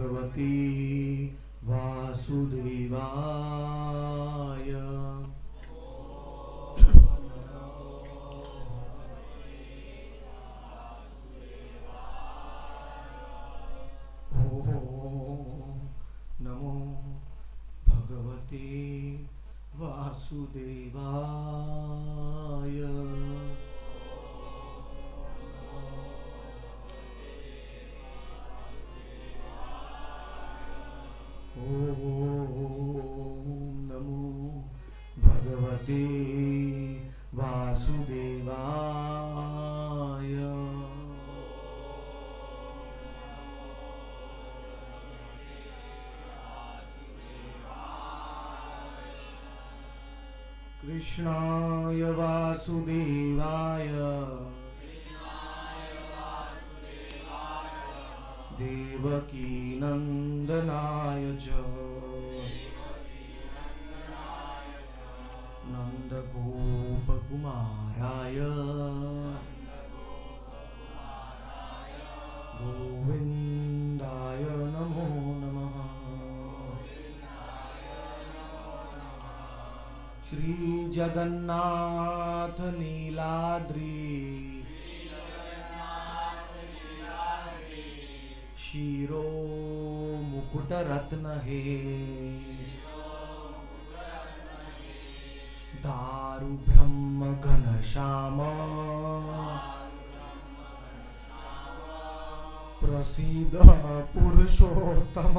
भगवती वासुदेवाय। नमो भगवते वासुदेवाय। ओम नमो भगवते वासुदेवाय। कृष्णाय वासुदेवाय देवकी नंदनाय च नंदगोपकुमाराय गोविंदाय नमो नमः। श्री जगन्नाथ नीलाद्रि शिरो मुकुट रत्न हे दारु ब्रह्म घनश्याम प्रसीद पुरुषोत्तम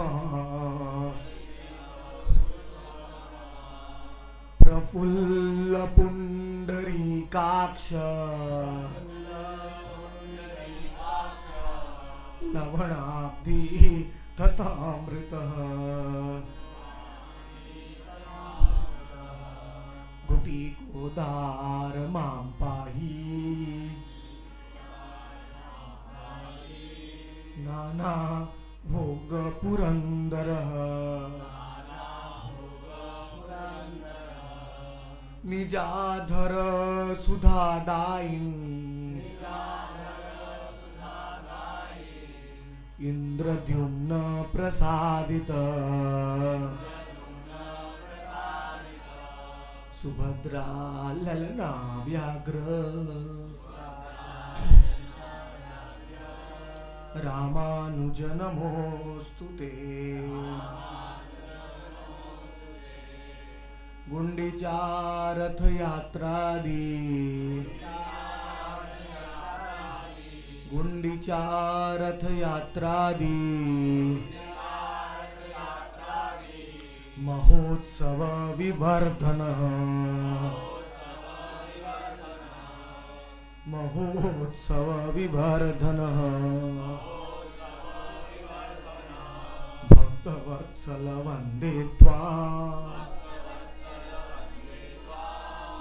प्रफुल्ल पुंडरीकाक्ष लवणाब्धि तथामृतः गुटिकोदार मां पाहि नाना भोग पुरंदरः निजाधर सुधादायिन् इंद्रद्युम्न प्रसादित सुभद्रा ललना व्याघ्र रामानुज नमोस्तुते। गुंडीचा रथ यात्रादि गुंडीचा रथ यात्रादि महोत्सव विवर्धन महोत्सव विवर्धन भक्तवत्सल वंदे त्वां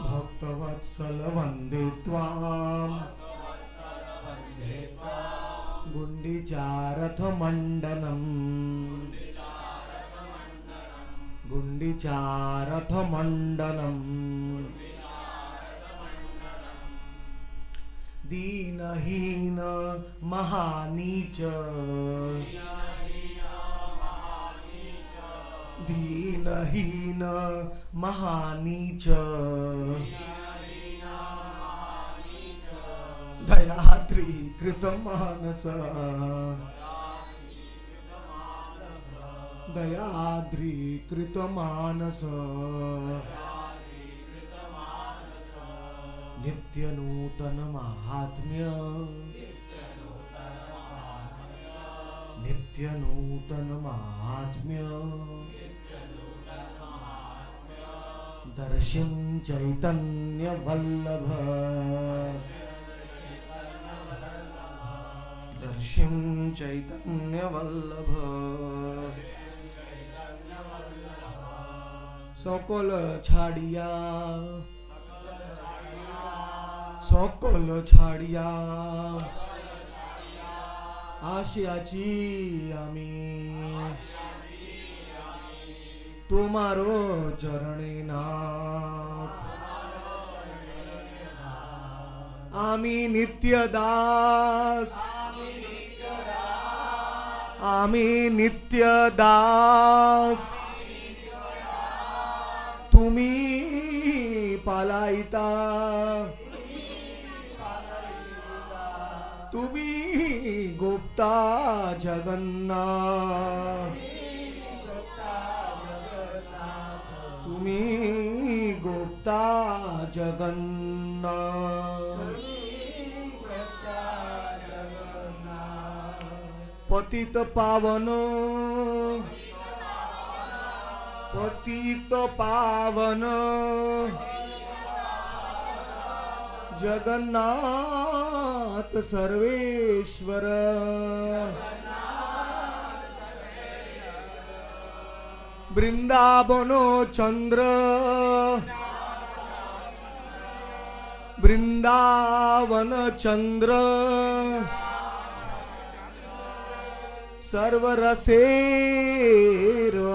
भक्तवत्सल वंदे त्वां गुंडीचारथ मंडनम गुंडीचारथ मंडनम दीनहीन महानीच दीनहीन महानीच दयाद्री कृतमानस दयाद्री कृतमानस नित्य नूतन महात्म्य नित्य नूतन महात्म्य दर्शन चैतन्य वल्लभ दर्शन चैतन्य वल्लभ सकल छाड़िया सकल छाड़िया आशियाची आमी तुम्हारो चरणे नाथ आमी नित्य दास आम्ही नित्यदास तुम्ही पालायता तुम्ही गुप्ता जगन्नाथ तुम्ही गुप्ता जगन्नाथ पतित पावन पतित पावन जगन्नाथ सर्वेश्वर वृंदावनो चंद्र वृंदावन चंद्र सर्वरसेर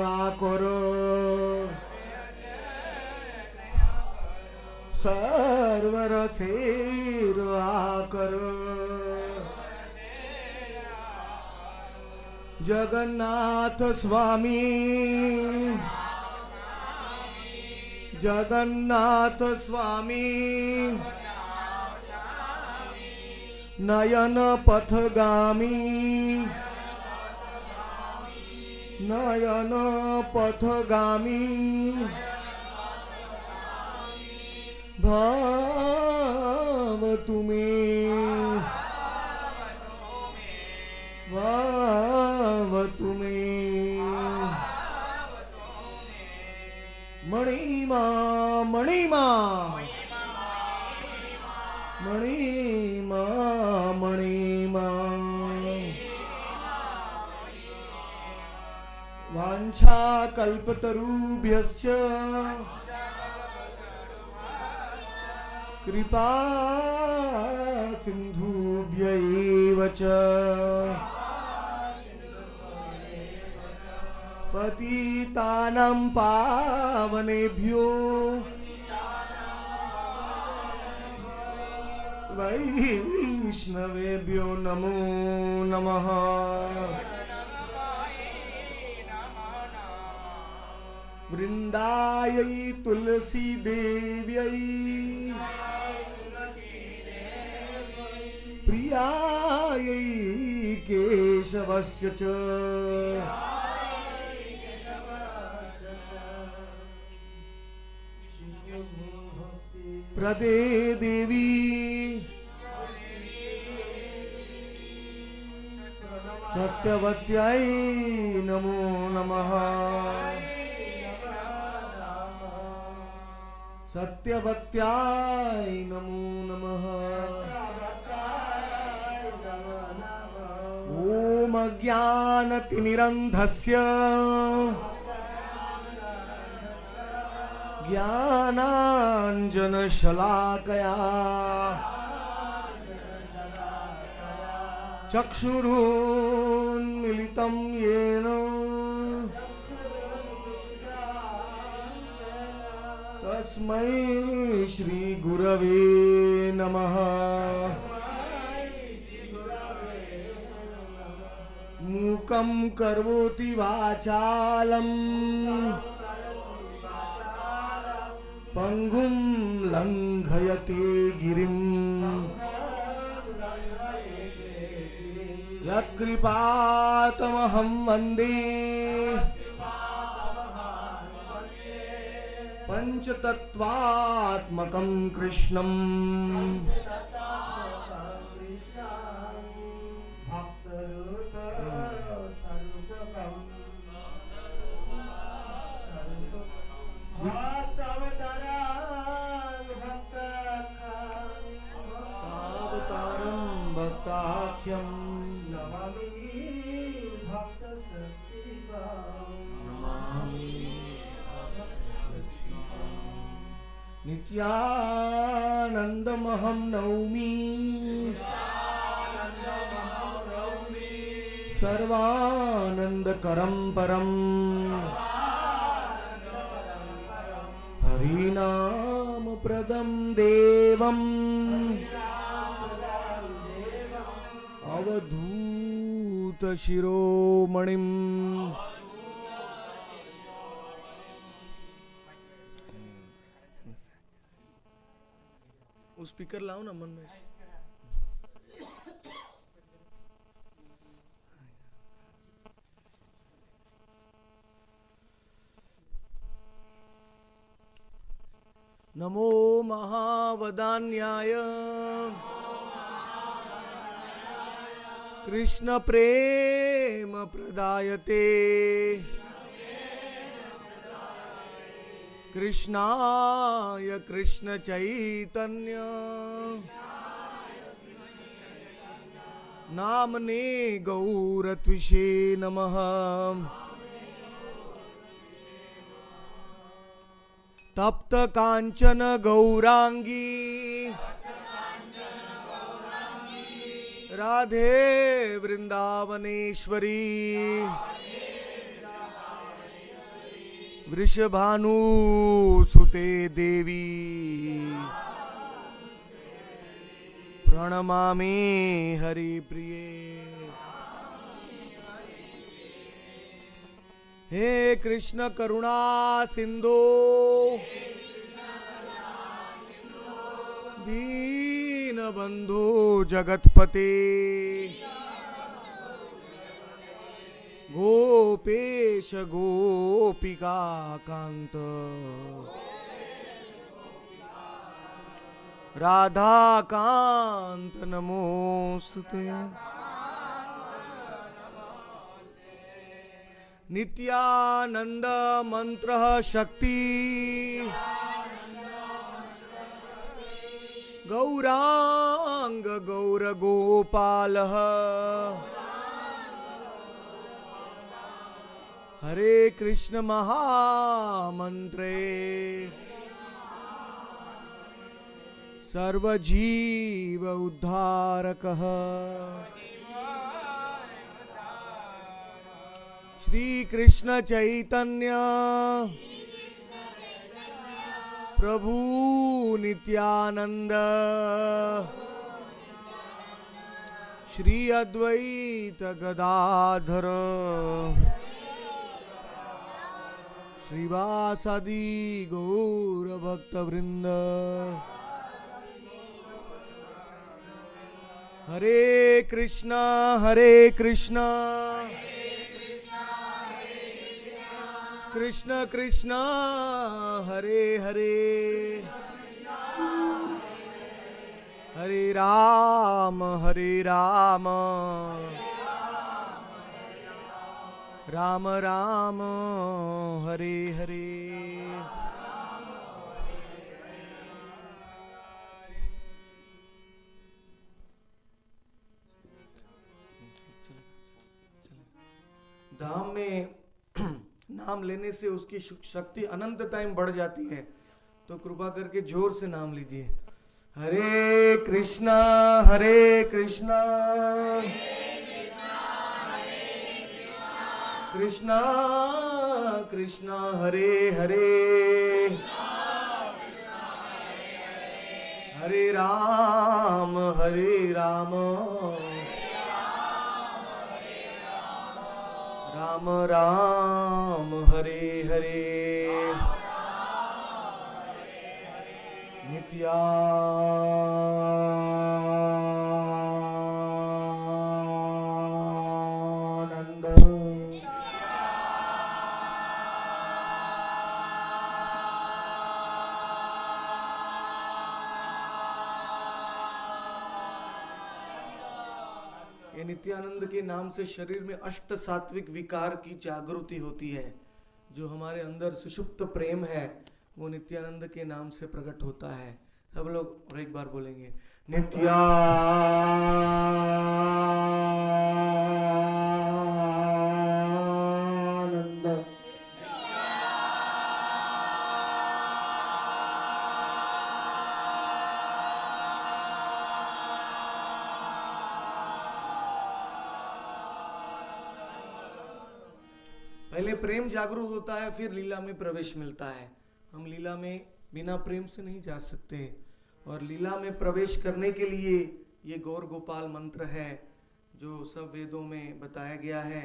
आकर सर्वरसेर आकर जगन्नाथ स्वामी जगन्नाथ स्वामी नयन पथगामी नयन पथगामी भाव तुम्हें भाव तुम्हें मणिमा मणिमा मणिमा मणिमा वाञ्छा कल्पतरुभ्यश्च कृपा सिन्धुभ्यैव च पतितानां पावनेभ्यो वैष्णवेभ्यो नमो नमः। वृंदायै तुलसी देव्यै प्रियायै केशवस्य च प्रदे देवी सत्यवत्यै नमो नमः। सत्यवत्याय नमो नमः। ओम ज्ञानतिमिरन्धस्य ज्ञानाञ्जनशलाकया चक्षुरुन्मीलितं येन तस्मै श्री गुरवे नमः। मूकं करोति वाचालं पंगुं लंघयते गिरिं यत्कृपातमहं वन्दे पंचतत्वात्मकं कृष्णं। अवतारं भक्ताख्यं नित्यानन्दमहं नौमि सर्वानन्दकरं परम् हरिनामप्रदं देवम् अवधूत अवधूत शिरोमणिम् वो स्पीकर लाओ ना मन में। नमो महावदान्याय कृष्ण प्रेम प्रदायते कृष्णाय कृष्ण चैतन्य नामने गौरत्विषे नमः। तप्त कांचन गौरांगी राधे वृंदावनेश्वरी वृषभानुसुते देवी प्रणमामि हरिप्रिये। हे कृष्ण करुणा सिंधु दीन बंधु जगतपते गोपेश गोपिका कांत राधा कांत नमोस्तुते। नित्यानंद मंत्र शक्ति गौरांग गौर गोपाल हरे कृष्ण महामंत्रे सर्वजीव उद्धारकः श्री कृष्ण चैतन्य प्रभु नित्यानंद श्री अद्वैत गदाधर श्रीवासादि गौर भक्त वृंद। हरे कृष्णा कृष्ण कृष्ण हरे हरे हरे राम राम राम हरे हरे। धाम में नाम लेने से उसकी शक्ति अनंत टाइम बढ़ जाती है, तो कृपा करके जोर से नाम लीजिए। हरे कृष्णा कृष्णा कृष्णा हरे हरे हरे राम राम राम हरे हरे नित्यानंद। ये नित्यानंद के नाम से शरीर में अष्ट सात्विक विकार की जागृति होती है। जो हमारे अंदर सुषुप्त प्रेम है वो नित्यानंद के नाम से प्रकट होता है। सब लोग और एक बार बोलेंगे नित्यानंद। पहले प्रेम जागरूक होता है, फिर लीला में प्रवेश मिलता है। हम लीला में बिना प्रेम से नहीं जा सकते, और लीला में प्रवेश करने के लिए ये गौर गोपाल मंत्र है जो सब वेदों में बताया गया है,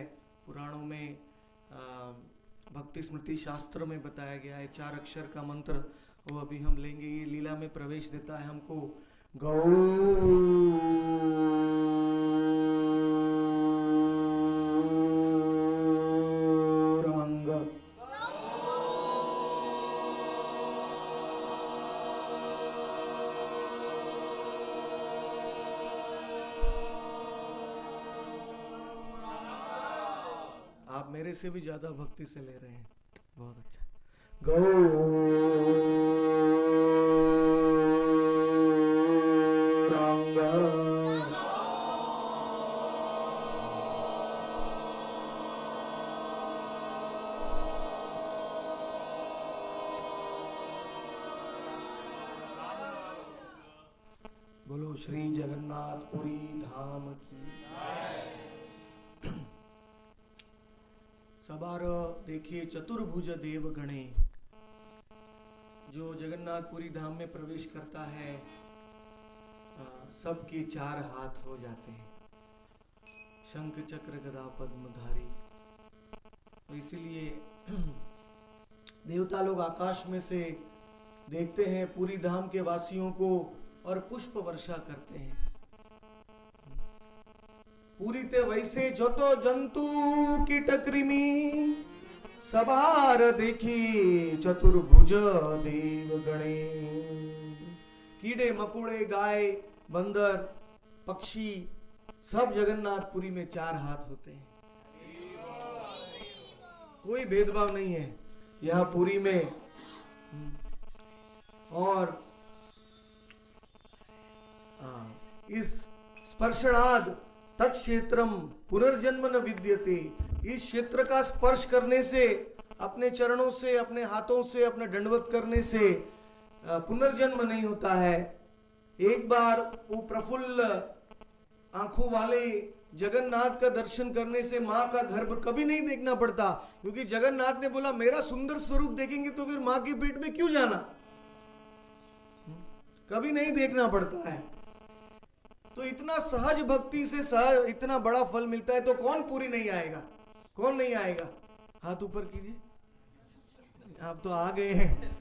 पुराणों में, भक्ति स्मृति शास्त्र में बताया गया है, 4 अक्षर का मंत्र, वो अभी हम लेंगे। ये लीला में प्रवेश देता है हमको। गौरांग आप मेरे से भी ज्यादा भक्ति से ले रहे हैं, बहुत अच्छा। गौरांग बोलो श्री जगन्नाथपुरी धाम की। सबार देखिए चतुर्भुज देव गणे, जो जगन्नाथपुरी धाम में प्रवेश करता है सबके 4 हाथ हो जाते हैं, शंख चक्र गदा पद्मधारी। तो इसीलिए देवता लोग आकाश में से देखते हैं पुरी धाम के वासियों को और पुष्प वर्षा करते हैं। पूरी ते वैसे जो तो जंतु कीट कृमि सबार देखी चतुर्भुज देव गणे। कीड़े मकोड़े गाय बंदर पक्षी सब जगन्नाथपुरी में 4 हाथ होते हैं, कोई भेदभाव नहीं है यहाँ पुरी में। और इस स्पर्शनाद तत्क्षेत्रम पुनर्जन्म न विद्यते, इस क्षेत्र का स्पर्श करने से, अपने चरणों से, अपने हाथों से, अपने दंडवत करने से पुनर्जन्म नहीं होता है। एक बार वो प्रफुल्ल आंखों वाले जगन्नाथ का दर्शन करने से माँ का गर्भ कभी नहीं देखना पड़ता, क्योंकि जगन्नाथ ने बोला मेरा सुंदर स्वरूप देखेंगे तो फिर माँ के पेट में क्यों जाना, कभी नहीं देखना पड़ता है। तो इतना सहज भक्ति से सहज इतना बड़ा फल मिलता है, तो कौन पूरी नहीं आएगा, कौन नहीं आएगा? हाथ ऊपर कीजिए, आप तो आ गए हैं।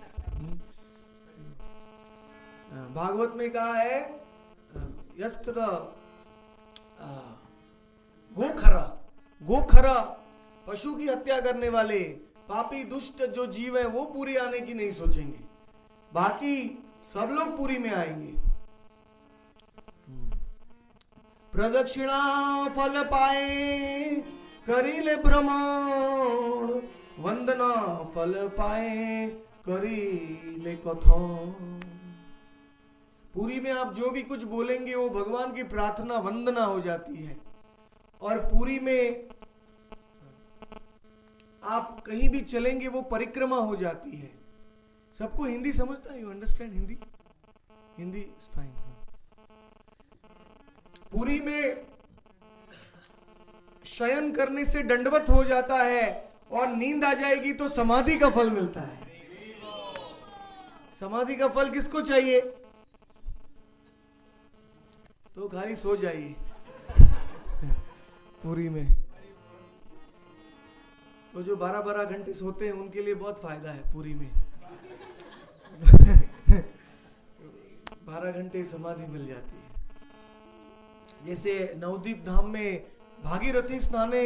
भागवत में कहा है यस्त्र गोखरा, गोखरा पशु की हत्या करने वाले पापी दुष्ट जो जीव है वो पूरी आने की नहीं सोचेंगे, बाकी सब लोग पूरी में आएंगे। प्रदक्षिणा फल पाए करीले भ्रमण, वंदना फल पाए करीले कथन। पूरी में आप जो भी कुछ बोलेंगे वो भगवान की प्रार्थना वंदना हो जाती है। और पूरी में आप कहीं भी चलेंगे वो परिक्रमा हो जाती है। सबको हिंदी समझता है? You understand Hindi? Hindi is fine. पूरी में शयन करने से दंडवत हो जाता है और नींद आ जाएगी तो समाधि का फल मिलता है। समाधि का फल किसको चाहिए? तो खाली सो जाइए पूरी में। तो जो 12-12 घंटे सोते हैं उनके लिए बहुत फायदा है पूरी में। 12 घंटे समाधि मिल जाती है। जैसे नवदीप धाम में भागीरथी स्नाने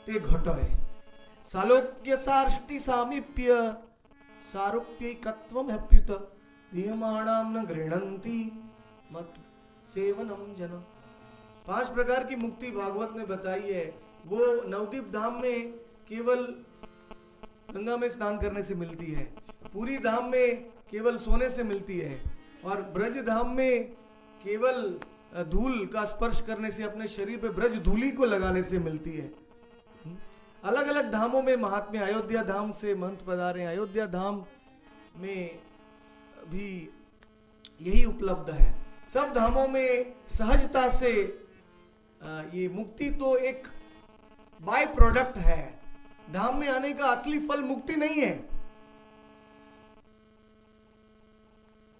ते घटय सालोक्य सार्ष्टि सामीप्य सारूप्यैकत्वम अप्युत दीयमाणाम न गृह्णन्ति मत सेवनम जन। 5 प्रकार की मुक्ति भागवत ने बताई है। वो नवदीप धाम में केवल गंगा में स्नान करने से मिलती है, पूरी धाम में केवल सोने से मिलती है, और ब्रज धाम में केवल धूल का स्पर्श करने से, अपने शरीर पे ब्रज धूली को लगाने से मिलती है। अलग अलग धामों में महात्म्य। अयोध्या धाम से महंत पधारे, अयोध्या धाम में भी यही उपलब्ध है। सब धामों में सहजता से ये मुक्ति तो एक बाय प्रोडक्ट है। धाम में आने का असली फल मुक्ति नहीं है।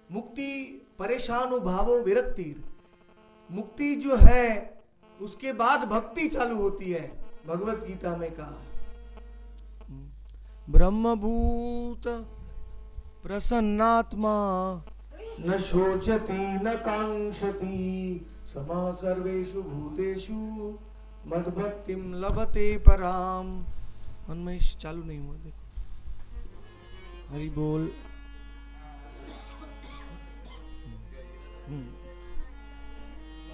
मुक्ति परेशान भावो विरक्ति। मुक्ति जो है उसके बाद भक्ति चालू होती है। भगवत गीता में कहा ब्रह्मभूत प्रसन्नात्मा न शोचति न कांक्षति समः सर्वेषु भूतेषु मद्भक्तिम लभते पराम। मनमेश चालू नहीं हुआ, देखो। हरि बोल।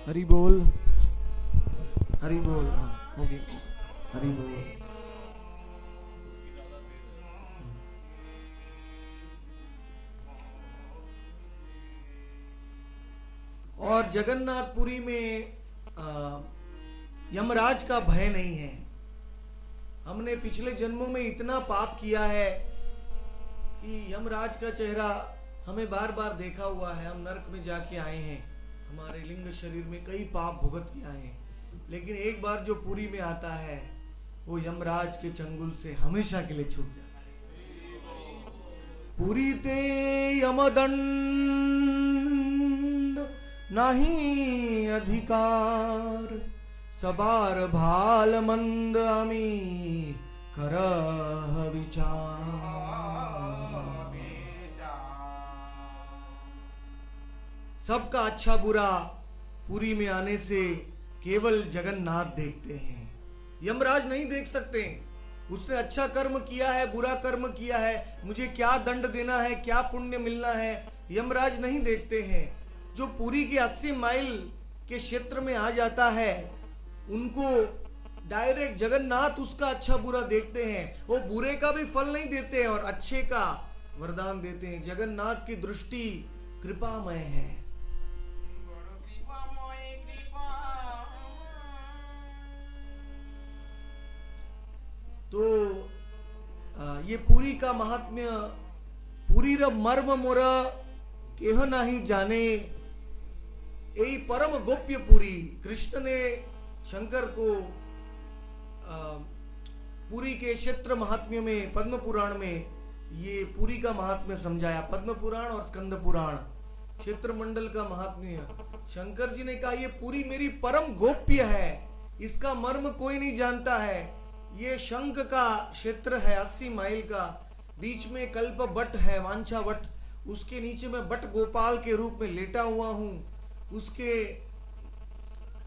हरि बोल, हरि बोल। हाँ, हो गया। हरि बोल। और जगन्नाथपुरी में यमराज का भय नहीं है। हमने पिछले जन्मों में इतना पाप किया है कि यमराज का चेहरा हमें बार बार देखा हुआ है। हम नरक में जाके आए हैं, हमारे लिंग शरीर में कई पाप भुगत के आए हैं, लेकिन एक बार जो पुरी में आता है वो यमराज के चंगुल से हमेशा के लिए छूट जाता है। पुरी ते यमदंड नहीं अधिकार, सबार भाल मंद अमी करह विचार। सबका अच्छा बुरा पुरी में आने से केवल जगन्नाथ देखते हैं, यमराज नहीं देख सकते। उसने अच्छा कर्म किया है, बुरा कर्म किया है, मुझे क्या दंड देना है, क्या पुण्य मिलना है, यमराज नहीं देखते हैं। जो पुरी के 80 माइल के क्षेत्र में आ जाता है उनको डायरेक्ट जगन्नाथ उसका अच्छा बुरा देखते हैं। वो बुरे का भी फल नहीं देते हैं और अच्छे का वरदान देते हैं। जगन्नाथ की दृष्टि कृपामय है। तो ये पुरी का महात्म्य, पुरी र मर्म मोर केह नहीं जाने, यही परम गोप्य पुरी। कृष्ण ने शंकर को पुरी के क्षेत्र महात्म्य में पद्म पुराण में ये पुरी का महात्म्य समझाया। पद्म पुराण और स्कंद पुराण क्षेत्र मंडल का महात्म्य। शंकर जी ने कहा ये पुरी मेरी परम गोप्य है, इसका मर्म कोई नहीं जानता है। ये शंख का क्षेत्र है 80 माइल का, बीच में कल्प बट है, वांछा वट, उसके नीचे मैं बट गोपाल के रूप में लेटा हुआ हूँ। उसके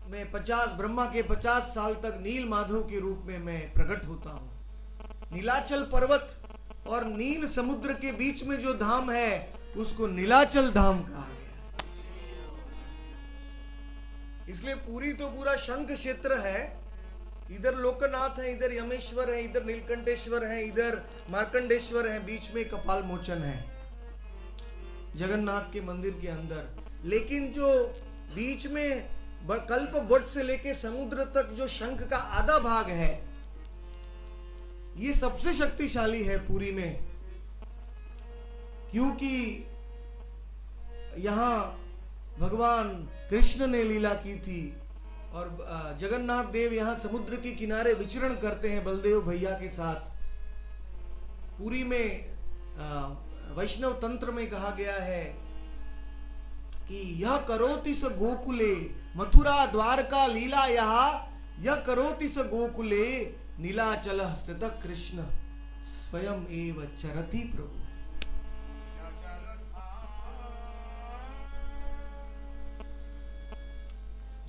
मैं 50 ब्रह्मा के 50 साल तक नील माधव के रूप में मैं प्रकट होता हूँ। नीलाचल पर्वत और नील समुद्र के बीच में जो धाम है उसको नीलाचल धाम कहा गया। इसलिए पूरी तो पूरा शंख क्षेत्र है। इधर लोकनाथ है, इधर यमेश्वर है, इधर नीलकंठेश्वर है, इधर मार्कंडेश्वर है, बीच में कपाल मोचन है जगन्नाथ के मंदिर के अंदर। लेकिन जो बीच में कल्प वट से लेके समुद्र तक जो शंख का आधा भाग है, ये सबसे शक्तिशाली है पुरी में, क्योंकि यहां भगवान कृष्ण ने लीला की थी और जगन्नाथ देव यहां समुद्र के किनारे विचरण करते हैं बलदेव भैया के साथ। पुरी में वैष्णव तंत्र में कहा गया है कि यह करोति स गोकुले मथुरा द्वारका लीला यह करोति स गोकुले नीलाचल स्थित कृष्ण स्वयं एव चरति प्रभु।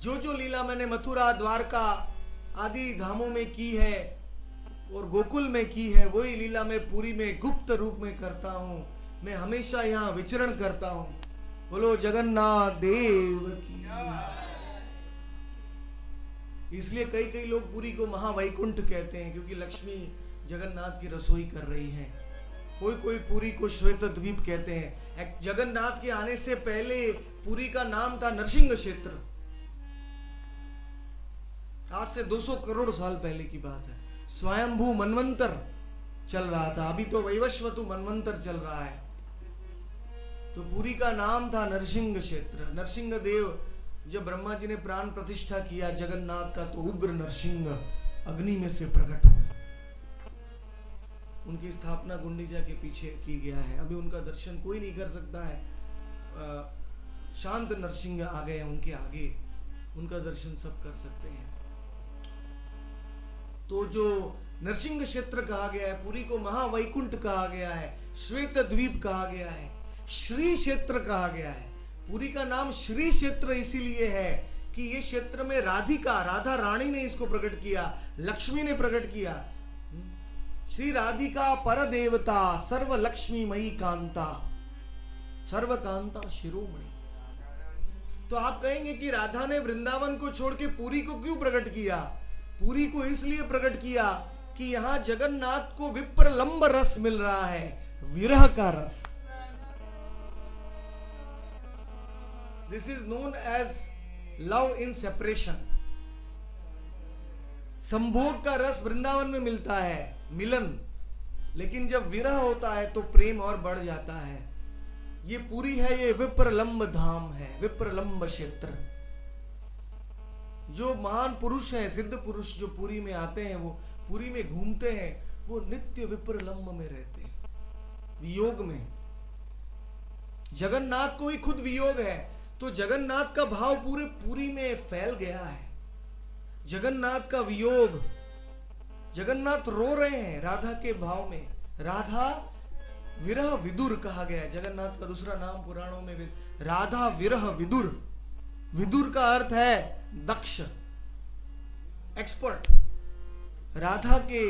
जो जो लीला मैंने मथुरा द्वारका आदि धामों में की है और गोकुल में की है, वही लीला मैं पुरी में गुप्त रूप में करता हूं। मैं हमेशा यहाँ विचरण करता हूं। बोलो जगन्नाथ देव की। इसलिए कई कई लोग पुरी को महावैकुंठ कहते हैं, क्योंकि लक्ष्मी जगन्नाथ की रसोई कर रही हैं। कोई कोई पुरी को श्वेत द्वीप कहते हैं। जगन्नाथ के आने से पहले पुरी का नाम था नरसिंह क्षेत्र। आज से 200 करोड़ साल पहले की बात है। स्वयंभू मनवंतर चल रहा था, अभी तो वैवस्वतु मनवंतर चल रहा है। तो पुरी का नाम था नरसिंह क्षेत्र। नरसिंह देव जब ब्रह्मा जी ने प्राण प्रतिष्ठा किया जगन्नाथ का, तो उग्र नरसिंह अग्नि में से प्रकट हुए। उनकी स्थापना गुंडीचा के पीछे की गया है। अभी उनका दर्शन कोई नहीं कर सकता है। शांत नरसिंह आ गए उनके आगे उनका दर्शन सब कर सकते हैं। तो जो नरसिंह क्षेत्र कहा गया है, पुरी को महावैकुंठ कहा गया है, श्वेत द्वीप कहा गया है, श्री क्षेत्र कहा गया है। पुरी का नाम श्री क्षेत्र इसीलिए है कि ये क्षेत्र में राधा रानी ने इसको प्रकट किया, लक्ष्मी ने प्रकट किया। श्री राधिका पर देवता सर्व लक्ष्मी मई कांता, सर्व कांता शिरोमणि। तो आप कहेंगे कि राधा ने वृंदावन को छोड़ के पुरी को क्यों प्रकट किया? पुरी को इसलिए प्रकट किया कि यहां जगन्नाथ को विप्रलंब रस मिल रहा है, विरह का रस। This is known as love in separation. संभोग का रस वृंदावन में मिलता है, मिलन, लेकिन जब विरह होता है तो प्रेम और बढ़ जाता है। ये पूरी है, ये विप्रलंब धाम है, विप्रलंब क्षेत्र। जो महान पुरुष हैं, सिद्ध पुरुष जो पुरी में आते हैं, वो पुरी में घूमते हैं, वो नित्य विप्रलंब में रहते हैं, वियोग में। जगन्नाथ को ही खुद वियोग है, तो जगन्नाथ का भाव पूरे पुरी में फैल गया है। जगन्नाथ का वियोग, जगन्नाथ रो रहे हैं राधा के भाव में। राधा विरह विदुर कहा गया है। जगन्नाथ का दूसरा नाम पुराणों में राधा विरह विदुर। विदुर का अर्थ है दक्ष, एक्सपर्ट। राधा के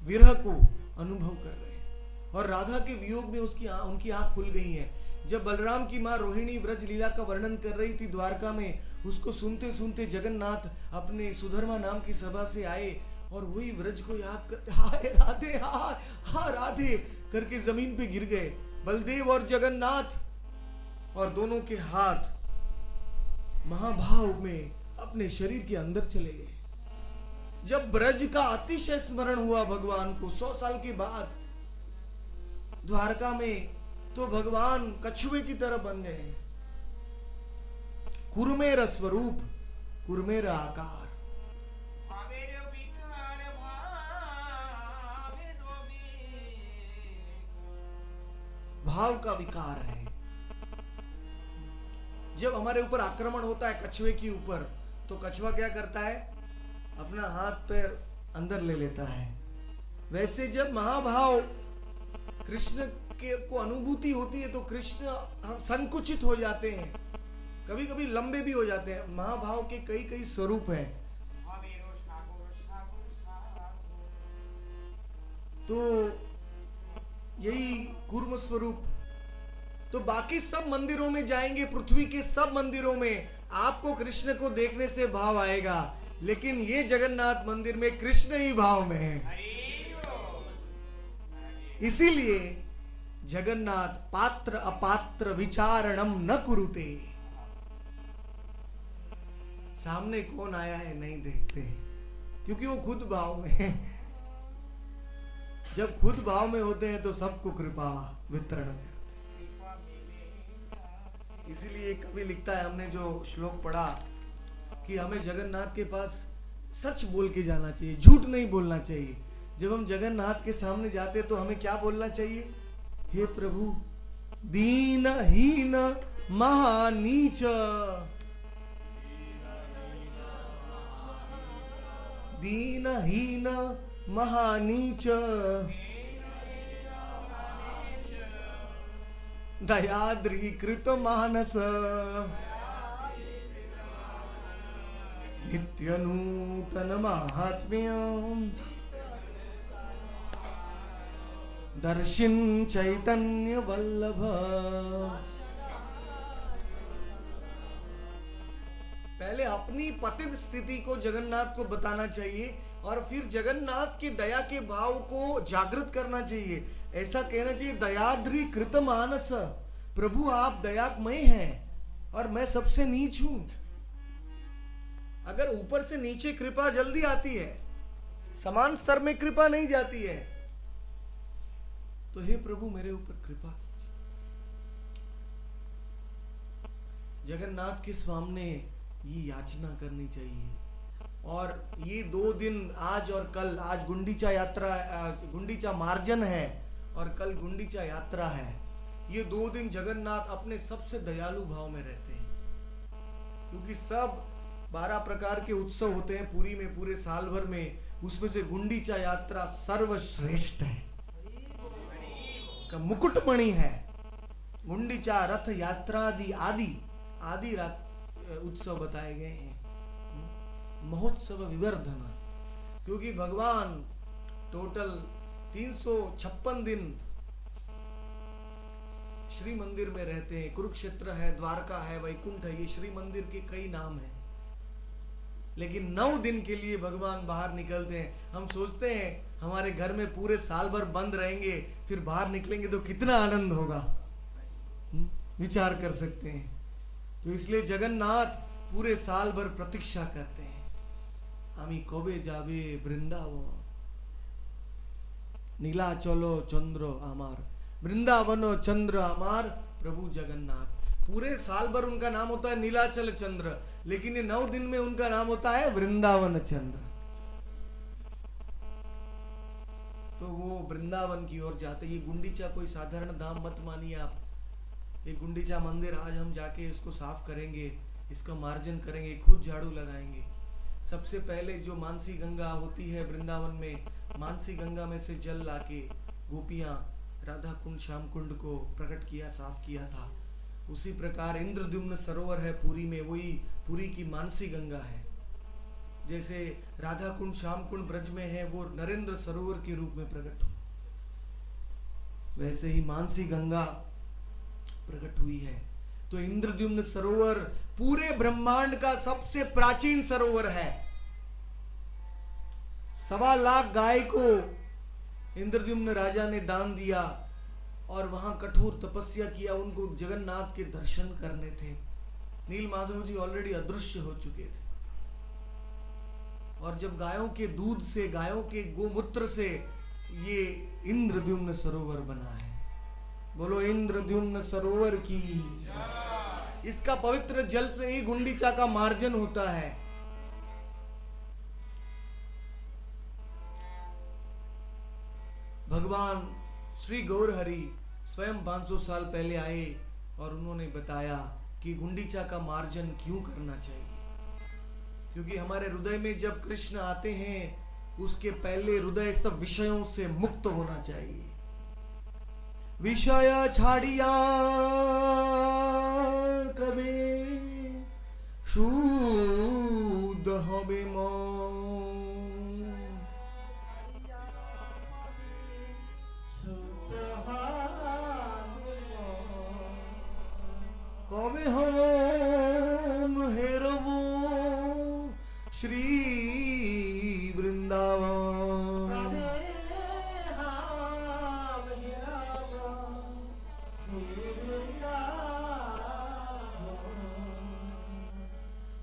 विरह को अनुभव कर रहे हैं और राधा के वियोग में उनकी आंख खुल गई है। जब बलराम की मां रोहिणी व्रज लीला का वर्णन कर रही थी द्वारका में, उसको सुनते सुनते जगन्नाथ अपने सुधर्मा नाम की सभा से आए और वही व्रज को याद करते हाय राधे, हा राधे करके जमीन पे गिर गए। बलदेव और जगन्नाथ, और दोनों के हाथ महाभाव में अपने शरीर के अंदर चले गए। जब ब्रज का अतिशय स्मरण हुआ भगवान को 100 साल के बाद द्वारका में, तो भगवान कछुए की तरह बन गए। कुरमेर स्वरूप, कुरमेर आकार। भाव का विकार है। जब हमारे ऊपर आक्रमण होता है कछुए के ऊपर, तो कछुआ क्या करता है? अपना हाथ पैर अंदर ले लेता है। वैसे जब महाभाव कृष्ण को अनुभूति होती है तो कृष्ण संकुचित हो जाते हैं, कभी कभी लंबे भी हो जाते हैं। महाभाव के कई कई स्वरूप हैं। तो यही कूर्म स्वरूप। तो बाकी सब मंदिरों में जाएंगे, पृथ्वी के सब मंदिरों में आपको कृष्ण को देखने से भाव आएगा, लेकिन ये जगन्नाथ मंदिर में कृष्ण ही भाव में है। इसीलिए जगन्नाथ पात्र अपात्र विचारणम न कुरुते। सामने कौन आया है नहीं देखते, क्योंकि वो खुद भाव में है। जब खुद भाव में होते हैं तो सबको कृपा वितरण। इसीलिए कभी लिखता है, हमने जो श्लोक पढ़ा कि हमें जगन्नाथ के पास सच बोल के जाना चाहिए, झूठ नहीं बोलना चाहिए। जब हम जगन्नाथ के सामने जाते तो हमें क्या बोलना चाहिए? हे प्रभु, दीनहीन महानीच, दीनहीन महानीच, दयाद्रीकृत मानस, नित्य नूतन महात्म्यम्, दर्शिन चैतन्य वल्लभ। पहले अपनी पतित स्थिति को जगन्नाथ को बताना चाहिए और फिर जगन्नाथ की दया के भाव को जागृत करना चाहिए। ऐसा कहना चाहिए, दयाद्री कृत मानस, प्रभु आप दयामय हैं और मैं सबसे नीच हूं। अगर ऊपर से नीचे कृपा जल्दी आती है, समान स्तर में कृपा नहीं जाती है, तो हे प्रभु मेरे ऊपर कृपा कीजिए। जगन्नाथ के सामने ये याचना करनी चाहिए। और ये 2 दिन, आज और कल, आज गुंडीचा यात्रा, गुंडीचा मार्जन है और कल गुंडीचा यात्रा है। ये 2 दिन जगन्नाथ अपने सबसे दयालु भाव में रहते हैं, क्योंकि सब 12 प्रकार के उत्सव होते हैं पुरी में पूरे साल भर में, उसमें से गुंडीचा यात्रा सर्वश्रेष्ठ है, इसका मुकुटमणि है। गुंडीचा रथ यात्रा आदि उत्सव बताए गए हैं। महोत्सव विवर्धन, क्योंकि भगवान टोटल 356 दिन श्री मंदिर में रहते हैं। कुरुक्षेत्र है, द्वारका है, वैकुंठ है, ये श्री मंदिर के कई नाम हैं। लेकिन 9 दिन के लिए भगवान बाहर निकलते हैं। हम सोचते हैं हमारे घर में पूरे साल भर बंद रहेंगे, फिर बाहर निकलेंगे तो कितना आनंद होगा, विचार कर सकते हैं। तो इसलिए जगन्नाथ पूरे साल भर प्रतीक्षा करते हैं, आमी कबे जाबे वृंदावन, नीलाचलो चंद्र आमार, वृंदावन चंद्र आमार प्रभु जगन्नाथ। पूरे साल भर उनका नाम होता है नीलाचल चंद्र, लेकिन ये 9 दिन में उनका नाम होता है वृंदावन चंद्र। तो वो वृंदावन की ओर जाते। ये गुंडीचा कोई साधारण धाम मत मानिए आप। ये गुंडीचा मंदिर आज हम जाके इसको साफ करेंगे, इसका मार्जन करेंगे, खुद झाड़ू लगाएंगे। सबसे पहले जो मानसी गंगा होती है वृंदावन में, मानसी गंगा में से जल लाके गोपियां राधा कुंड श्याम कुंड को प्रकट किया, साफ किया था। उसी प्रकार इंद्रद्युम्न सरोवर है पुरी में, वही पुरी की मानसी गंगा है। जैसे राधा कुंड श्याम कुंड ब्रज में है, वो नरेंद्र सरोवर के रूप में प्रकट हुई, वैसे ही मानसी गंगा प्रकट हुई है। तो इंद्रद्युम्न सरोवर पूरे ब्रह्मांड का सबसे प्राचीन सरोवर है। 1.25 लाख गाय को इंद्रद्युम्न राजा ने दान दिया और वहां कठोर तपस्या किया, उनको जगन्नाथ के दर्शन करने थे। नील माधव जी ऑलरेडी अदृश्य हो चुके थे, और जब गायों के दूध से, गायों के गोमूत्र से ये इंद्रद्युम्न सरोवर बना है। बोलो इंद्रद्युम्न सरोवर की। इसका पवित्र जल से ही गुंडीचा का मार्जन होता है। भगवान श्री गौरहरि स्वयं 500 साल पहले आए और उन्होंने बताया कि गुंडीचा का मार्जन क्यों करना चाहिए। क्योंकि हमारे हृदय में जब कृष्ण आते हैं, उसके पहले हृदय सब विषयों से मुक्त होना चाहिए। विषय छाड़िया कबे शुद्ध होबे मन, कबे हम हेरबो श्री वृंदावन।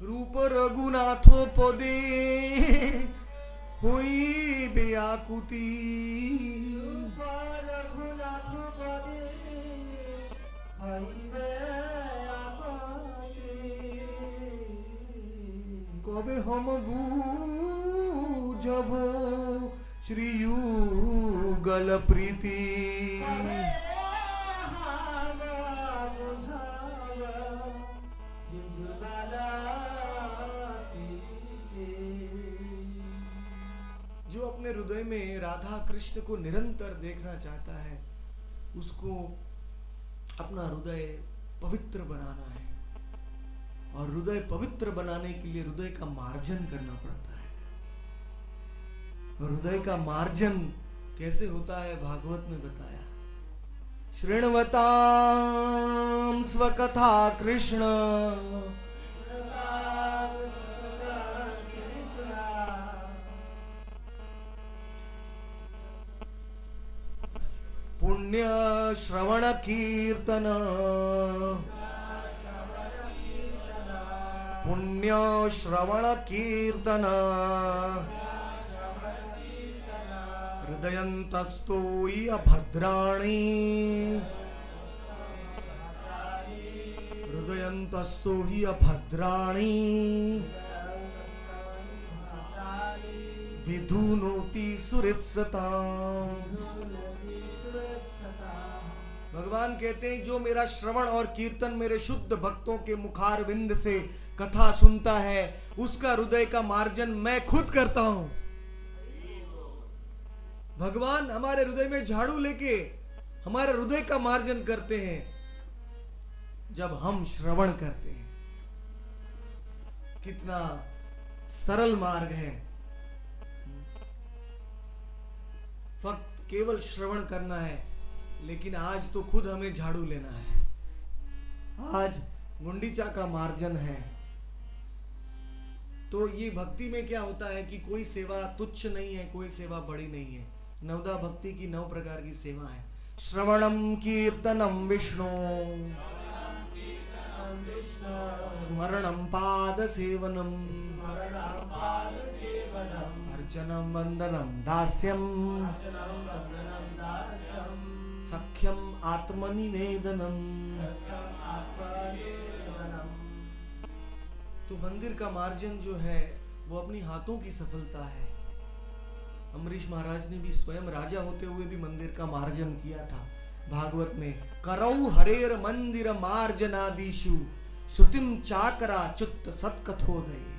रूप रघुनाथो पदे हुई व्याकुति, कबे हम बूझबो श्री युगल प्रीति। जो अपने हृदय में राधा कृष्ण को निरंतर देखना चाहता है, उसको अपना हृदय पवित्र बनाना है, और हृदय पवित्र बनाने के लिए हृदय का मार्जन करना पड़ता है। और हृदय का मार्जन कैसे होता है, भागवत में बताया। शृण्वतां स्वकथा कृष्ण, पुण्य श्रवण कीर्तन, पुण्य श्रवण कीर्तन, हृदयन्तस्तो हि अभद्राणि, हृदयन्तस्तो हि अभद्राणि, विधुनोति सुहृत्सताम्। भगवान कहते हैं जो मेरा श्रवण और कीर्तन मेरे शुद्ध भक्तों के मुखार विंद से कथा सुनता है, उसका हृदय का मार्जन मैं खुद करता हूं। भगवान हमारे हृदय में झाड़ू लेके हमारे हृदय का मार्जन करते हैं जब हम श्रवण करते हैं। कितना सरल मार्ग है, फक्त केवल श्रवण करना है। लेकिन आज तो खुद हमें झाड़ू लेना है। आज गुंडीचा का मार्जन है। तो ये भक्ति में क्या होता है कि कोई सेवा तुच्छ नहीं है, कोई सेवा बड़ी नहीं है। नवदा भक्ति की 9 प्रकार की सेवा है। श्रवणम कीर्तनम विष्णु, स्मरणम पाद सेवनम, अर्चनम वंदनम दास्यम, सख्यम आत्मनिवेदनम। तो मंदिर का मार्जन जो है वो अपनी हाथों की सफलता है। अम्बरीश महाराज ने भी स्वयं राजा होते हुए भी मंदिर का मार्जन किया था। भागवत में करौ हरेर मंदिर मार्जनादिषु श्रुतिम चाकरा चुत्त सत्कथोदय।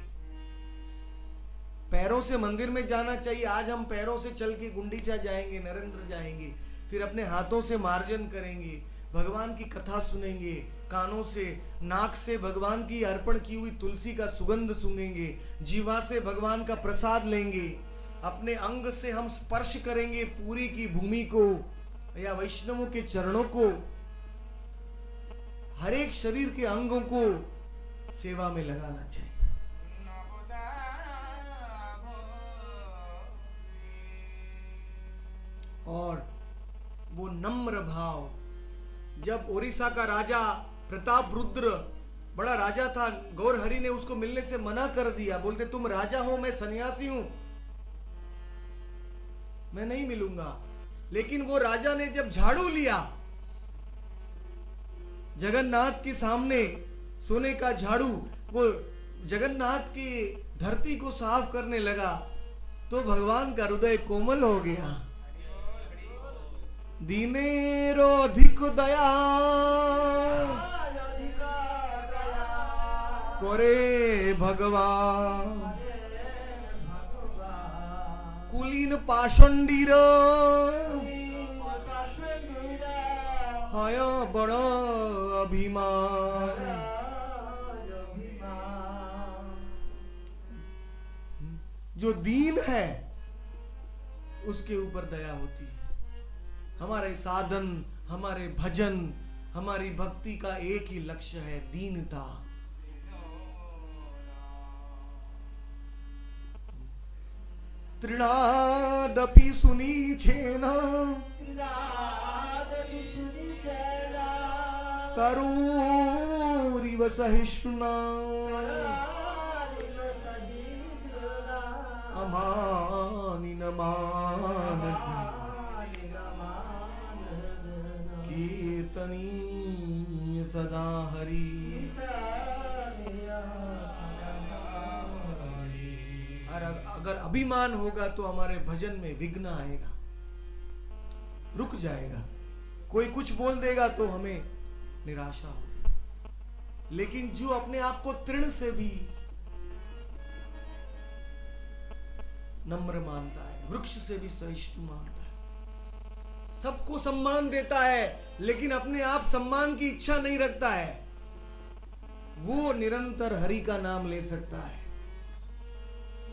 पैरों से मंदिर में जाना चाहिए। आज हम पैरों से चल के गुंडीचा जाएंगे, नरेंद्र जाएंगे, फिर अपने हाथों से मार्जन करेंगे, भगवान की कथा सुनेंगे, कानों से नाक से भगवान की अर्पण की हुई तुलसी का सुगंध सूंघेंगे, जीवा से भगवान का प्रसाद लेंगे, अपने अंग से हम स्पर्श करेंगे पूरी की भूमि को या वैष्णवों के चरणों को। हर एक शरीर के अंगों को सेवा में लगाना चाहिए। और वो नम्र भाव, जब ओडिशा का राजा प्रताप रुद्र बड़ा राजा था, गौरहरि ने उसको मिलने से मना कर दिया। बोलते तुम राजा हो, मैं सन्यासी हूं, मैं नहीं मिलूंगा। लेकिन वो राजा ने जब झाड़ू लिया जगन्नाथ के सामने, सोने का झाड़ू, वो जगन्नाथ की धरती को साफ करने लगा, तो भगवान का हृदय कोमल हो गया। दीनेरो अधिक दया करे भगवान, कुलीन पाषंडीर हय बड़ अभिमान। जो दीन है उसके ऊपर दया होती है। हमारे साधन, हमारे भजन, हमारी भक्ति का एक ही लक्ष्य है, दीनता। तृणादपि सुनीचेन तरुरिव सहिष्णुना अमानिन मानति कीर्तनीय सदा हरि। अगर अभिमान होगा तो हमारे भजन में विघ्न आएगा, रुक जाएगा। कोई कुछ बोल देगा तो हमें निराशा होगी। लेकिन जो अपने आप को तृण से भी नम्र मानता है, वृक्ष से भी सहिष्णु मानता है, सबको सम्मान देता है, लेकिन अपने आप सम्मान की इच्छा नहीं रखता है, वो निरंतर हरि का नाम ले सकता है।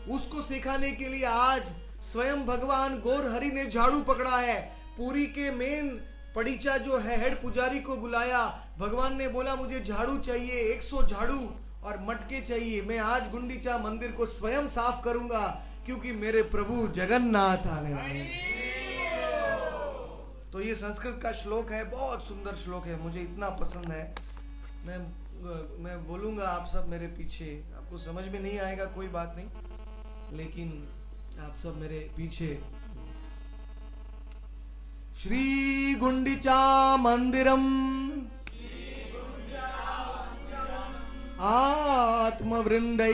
उसको सिखाने के लिए आज स्वयं भगवान गौरहरि ने झाड़ू पकड़ा है। पुरी के मेन पड़ीचा जो है हेड पुजारी को बुलाया। भगवान ने बोला मुझे झाड़ू चाहिए, 100 झाड़ू और मटके चाहिए। मैं आज गुंडीचा मंदिर को स्वयं साफ करूंगा क्योंकि मेरे प्रभु जगन्नाथ आने वाले। तो ये संस्कृत का श्लोक है, बहुत सुंदर श्लोक है, मुझे इतना पसंद है। मैं बोलूंगा, आप सब मेरे पीछे। आपको समझ में नहीं आएगा कोई बात नहीं, लेकिन आप सब मेरे पीछे। श्री गुंडीचा मंदिरम आत्मवृंदै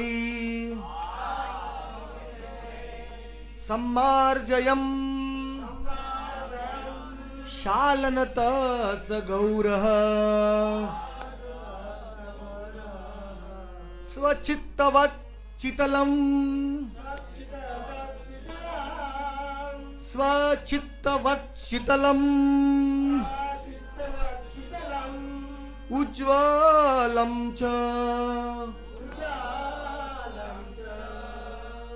सम्मार्जयम् शालनत स गौरः स्वचित्तवत् चितलम् स्वचित्तवत् शीतलम् उज्ज्वलं च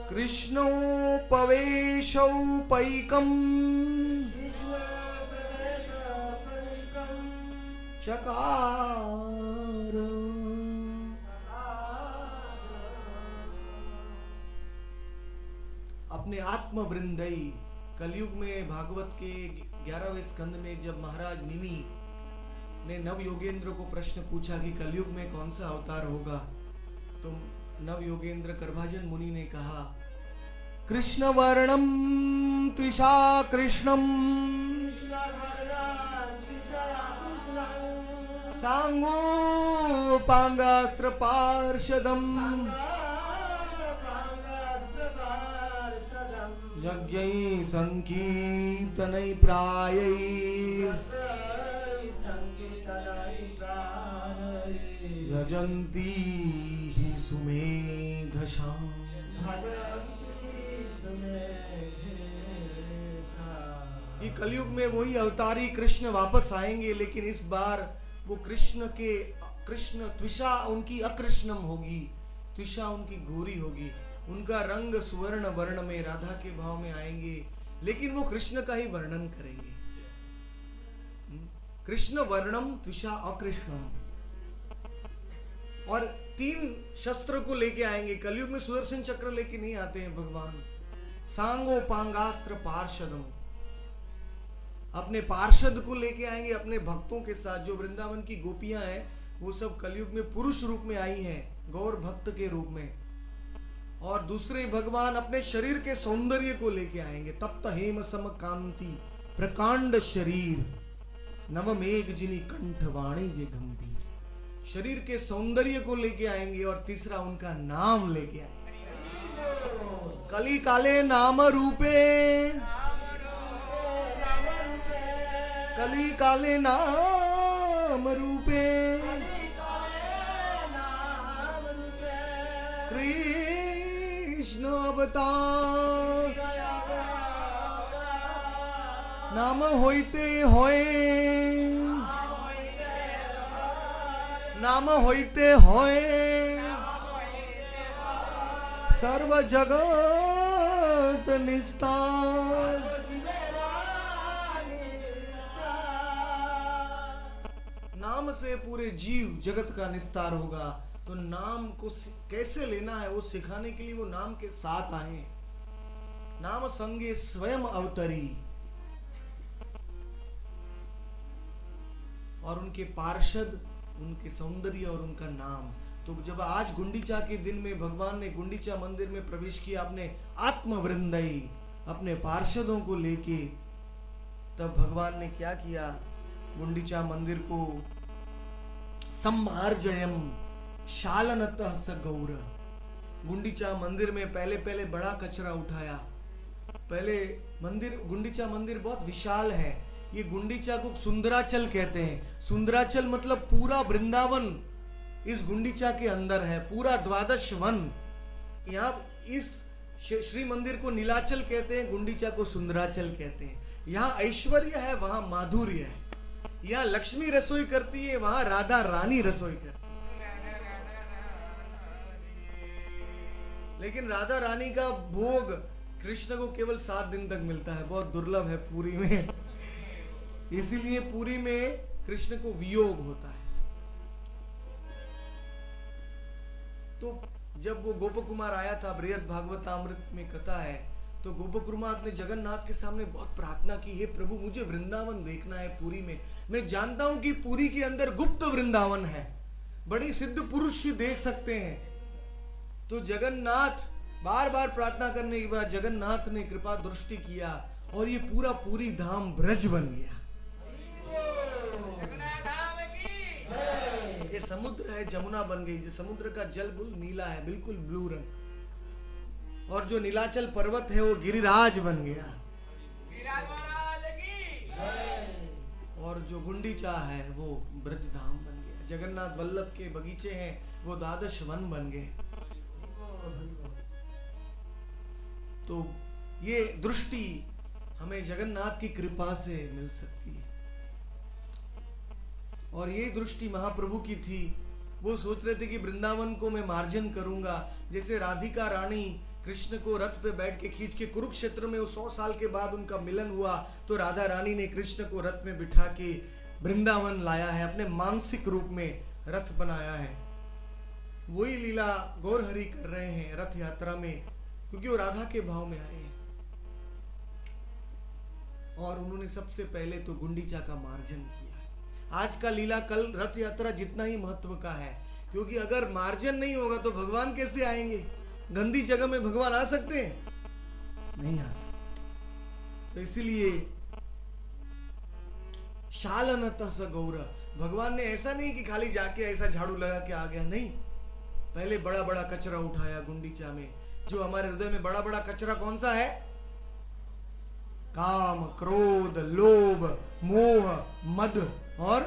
कृष्णोपवेशौपैकम् चकार। अपने आत्मवृंदई कलयुग में भागवत के 11वें स्कंद में जब महाराज निमि ने नव योगेंद्र को प्रश्न पूछा कि कलयुग में कौन सा अवतार होगा, तो नव योगेंद्र करभाजन मुनि ने कहा कृष्ण वर्णम त्विषा कृष्णम सांगोपांगास्त्र पार्षदम यज्ञै संकीर्तनै प्रायै यजन्ति हि सुमेधसाम्। ये कलयुग में वही अवतारी कृष्ण वापस आएंगे, लेकिन इस बार वो कृष्ण त्विषा उनकी अकृष्णम होगी, त्विषा उनकी गोरी होगी, उनका रंग सुवर्ण वर्ण में राधा के भाव में आएंगे, लेकिन वो कृष्ण का ही वर्णन करेंगे। कृष्ण वर्णम त्विषा अकृष्णम। और 3 शस्त्र को लेके आएंगे। कलयुग में सुदर्शन चक्र लेके नहीं आते हैं भगवान। सांगोपांगास्त्र पार्षदम, अपने पार्षद को लेके आएंगे अपने भक्तों के साथ। जो वृंदावन की गोपियां हैं वो सब कलयुग में पुरुष रूप में आई हैं, गौर भक्त के रूप में। और दूसरे भगवान अपने शरीर के सौंदर्य को लेके आएंगे। तप्त हेम सम कांति प्रकांड शरीर नवमेघ जिनी कंठ वाणी जे गंभीर। शरीर के सौंदर्य को लेके आएंगे और तीसरा उनका नाम लेके आएंगे। कली काले नाम रूपे, कली काले नाम रूपे कृष्ण अवतार। नाम होइते होए, नाम होइते होए सर्व जगत निस्तार। नाम से पूरे जीव जगत का निस्तार होगा। तो नाम को कैसे लेना है वो सिखाने के लिए वो नाम के साथ आए। नाम संगे स्वयं अवतरी और उनके पार्षद, उनके सौंदर्य और उनका नाम। तो जब आज गुंडीचा के दिन में भगवान ने गुंडीचा मंदिर में प्रवेश किया अपने आत्मवृंदई अपने पार्षदों को लेके, तब भगवान ने क्या किया, गुंडीचा मंदिर को सम्मार्जयम शालनतः स गौर। गुंडीचा मंदिर में पहले बड़ा कचरा उठाया। पहले मंदिर, गुंडीचा मंदिर बहुत विशाल है। ये गुंडीचा को सुंदराचल कहते हैं। सुंदराचल मतलब पूरा वृंदावन इस गुंडीचा के अंदर है, पूरा 12 वन। यहाँ इस श्री मंदिर को नीलाचल कहते हैं, गुंडीचा को सुंदराचल कहते हैं। यहाँ ऐश्वर्य है, वहां माधुर्य है। यहाँ लक्ष्मी रसोई करती है, वहां राधा रानी रसोई करती है। लेकिन राधा रानी का भोग कृष्ण को केवल 7 दिन तक मिलता है, बहुत दुर्लभ है पुरी में। इसीलिए पुरी में कृष्ण को वियोग होता है। तो जब वो गोप कुमार आया था, बृहद भागवतामृत में कथा है, तो गोप कुमार ने जगन्नाथ के सामने बहुत प्रार्थना की, हे प्रभु मुझे वृंदावन देखना है पुरी में। मैं जानता हूं कि पुरी के अंदर गुप्त वृंदावन है, बड़े सिद्ध पुरुष ही देख सकते हैं। तो जगन्नाथ बार बार प्रार्थना करने के बाद जगन्नाथ ने कृपा दृष्टि किया और ये पूरा पूरी धाम ब्रज बन गया। ये समुद्र है, जमुना बन गई। जो समुद्र का जल नीला है, बिल्कुल ब्लू रंग। और जो नीलाचल पर्वत है वो गिरिराज बन गया। और जो गुंडीचा है वो ब्रज धाम बन गया। जगन्नाथ वल्लभ के बगीचे हैं, वो द्वादश वन बन गए। तो ये दृष्टि हमें जगन्नाथ की कृपा से मिल सकती है। और ये दृष्टि महाप्रभु की थी। वो सोच रहे थे कि वृंदावन को मैं मार्जन करूंगा। जैसे राधिका रानी कृष्ण को रथ पे बैठ के खींच के कुरुक्षेत्र में 100 साल के बाद उनका मिलन हुआ, तो राधा रानी ने कृष्ण को रथ में बिठा के वृंदावन लाया है, अपने मानसिक रूप में रथ बनाया है। वही लीला गौरहरि कर रहे हैं रथ यात्रा में, क्योंकि वो राधा के भाव में आए हैं। और उन्होंने सबसे पहले तो गुंडीचा का मार्जन किया है। आज का लीला कल रथ यात्रा जितना ही महत्व का है, क्योंकि अगर मार्जन नहीं होगा तो भगवान कैसे आएंगे? गंदी जगह में भगवान आ सकते हैं? नहीं आ सकते। तो इसीलिए शालनतः स गौर, भगवान ने ऐसा नहीं कि खाली जाके ऐसा झाड़ू लगा के आ गया, नहीं। पहले बड़ा बड़ा कचरा उठाया गुंडीचा में। जो हमारे हृदय में बड़ा बड़ा कचरा कौन सा है? काम, क्रोध, लोभ, मोह, मद और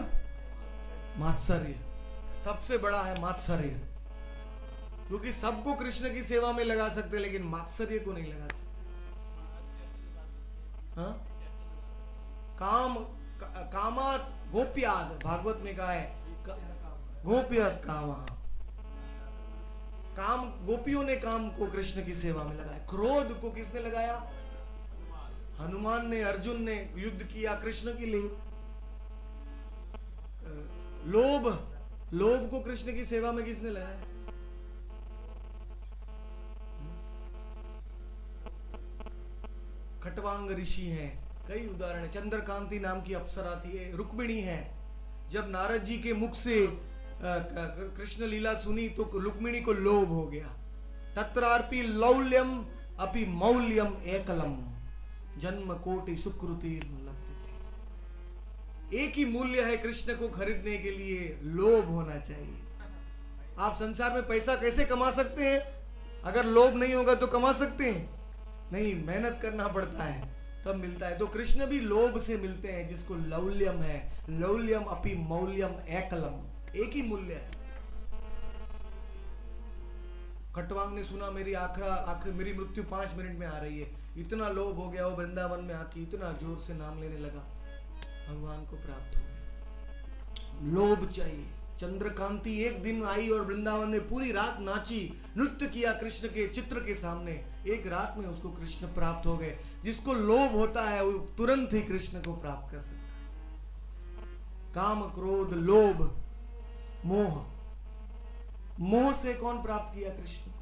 मात्सर्य। सबसे बड़ा है मात्सर्य, क्योंकि सबको कृष्ण की सेवा में लगा सकते हैं, लेकिन मात्सर्य को नहीं लगा सकते। हाँ? कामात गोप्याद, भागवत में कहा है गोप्याद काम। काम, गोपियों ने काम को कृष्ण की सेवा में लगाया। क्रोध को किसने लगाया? हनुमान ने, अर्जुन ने युद्ध किया कृष्ण के लिए। लोभ को कृष्ण की सेवा में किसने लगाया? खटवांग ऋषि हैं, कई उदाहरण है। चंद्रकांति नाम की अप्सरा थी, रुक्मिणी है। जब नारद जी के मुख से कृष्ण लीला सुनी तो रुक्मिणी को लोभ हो गया। तत्रार्पि लौल्यम अपि मौल्यम एकलम जन्म कोटि सुकृति। एक ही मूल्य है कृष्ण को खरीदने के लिए, लोभ होना चाहिए। आप संसार में पैसा कैसे कमा सकते हैं? अगर लोभ नहीं होगा तो कमा सकते हैं? नहीं, मेहनत करना पड़ता है तब मिलता है। तो कृष्ण भी लोभ से मिलते हैं, जिसको लौल्यम है। लौल्यम अपि मौल्यम एकलम, एक ही मूल्य है। खटवांग ने सुना मेरी मृत्यु 5 मिनट में आ रही है, इतना लोभ हो गया, वो वृंदावन में आके इतना जोर से नाम लेने लगा, भगवान को प्राप्त हो गया। लोभ चाहिए। चंद्रकांति एक दिन आई और वृंदावन में पूरी रात नाची, नृत्य किया कृष्ण के चित्र के सामने। एक रात में उसको कृष्ण प्राप्त हो गए। जिसको लोभ होता है वो तुरंत ही कृष्ण को प्राप्त कर सकता है। काम, क्रोध, लोभ, मोह। मोह से कौन प्राप्त किया कृष्ण को?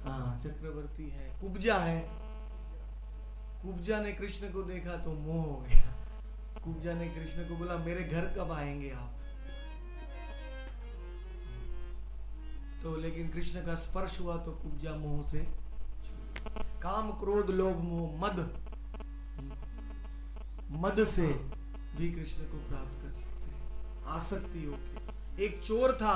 हाँ, चक्रवर्ती है, कुब्जा है। कुब्जा ने कृष्ण को देखा तो मोह हो गया। कुब्जा ने कृष्ण को बोला, मेरे घर कब आएंगे आप? तो लेकिन कृष्ण का स्पर्श हुआ तो कुब्जा मोह से। काम, क्रोध, लोभ, मोह, मद से भी कृष्ण को प्राप्त कर सकते हैं, आसक्ति होके। एक चोर था,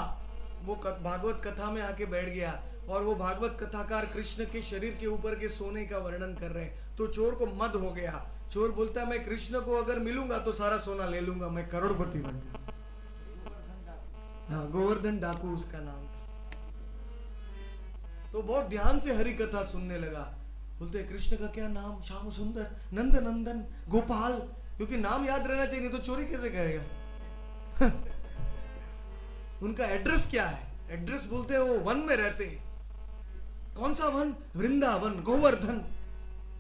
वो भागवत कथा में आके बैठ गया और वो भागवत कथाकार कृष्ण के शरीर के ऊपर के सोने का वर्णन कर रहे हैं। तो चोर को मद हो गया। चोर बोलता है, मैं कृष्ण को अगर मिलूंगा तो सारा सोना ले लूंगा, मैं करोड़पति बन जाऊंगा। हाँ, गोवर्धन डाकू उसका नाम था। तो बहुत ध्यान से हरि कथा सुनने लगा। बोलते कृष्ण का क्या नाम? श्याम सुंदर, नंद नंदन, गोपाल। क्योंकि नाम याद रहना चाहिए, नहीं तो चोरी कैसे करेगा? उनका एड्रेस क्या है? एड्रेस बोलते हैं वो वन में रहते हैं। कौन सा वन? वृंदावन, गोवर्धन।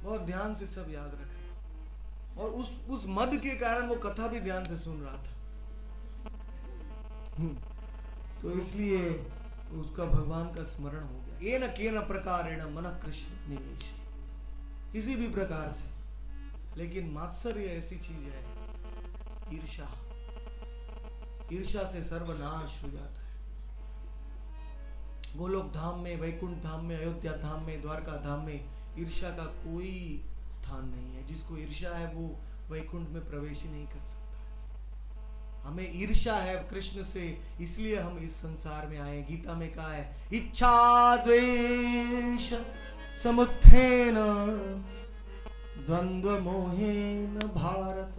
बहुत ध्यान से सब याद रखे। और उस मद के कारण वो कथा भी ध्यान से सुन रहा था। तो इसलिए उसका भगवान का स्मरण हो गया। ये न केन प्रकारेण मन कृष्ण निवेश, किसी भी प्रकार से। लेकिन मात्सर्य ऐसी चीज है, ईर्ष्या। ईर्ष्या से सर्वनाश हो जाता है। गोलोक धाम में, वैकुंठ धाम में, अयोध्या धाम में, द्वारका धाम में ईर्ष्या का कोई स्थान नहीं है। जिसको ईर्ष्या है वो वैकुंठ में प्रवेश ही नहीं कर सकता। हमें ईर्ष्या है कृष्ण से, इसलिए हम इस संसार में आए। गीता में कहा है, इच्छा द्वेष समुत्थेन द्वंद्व मोहेन भारत।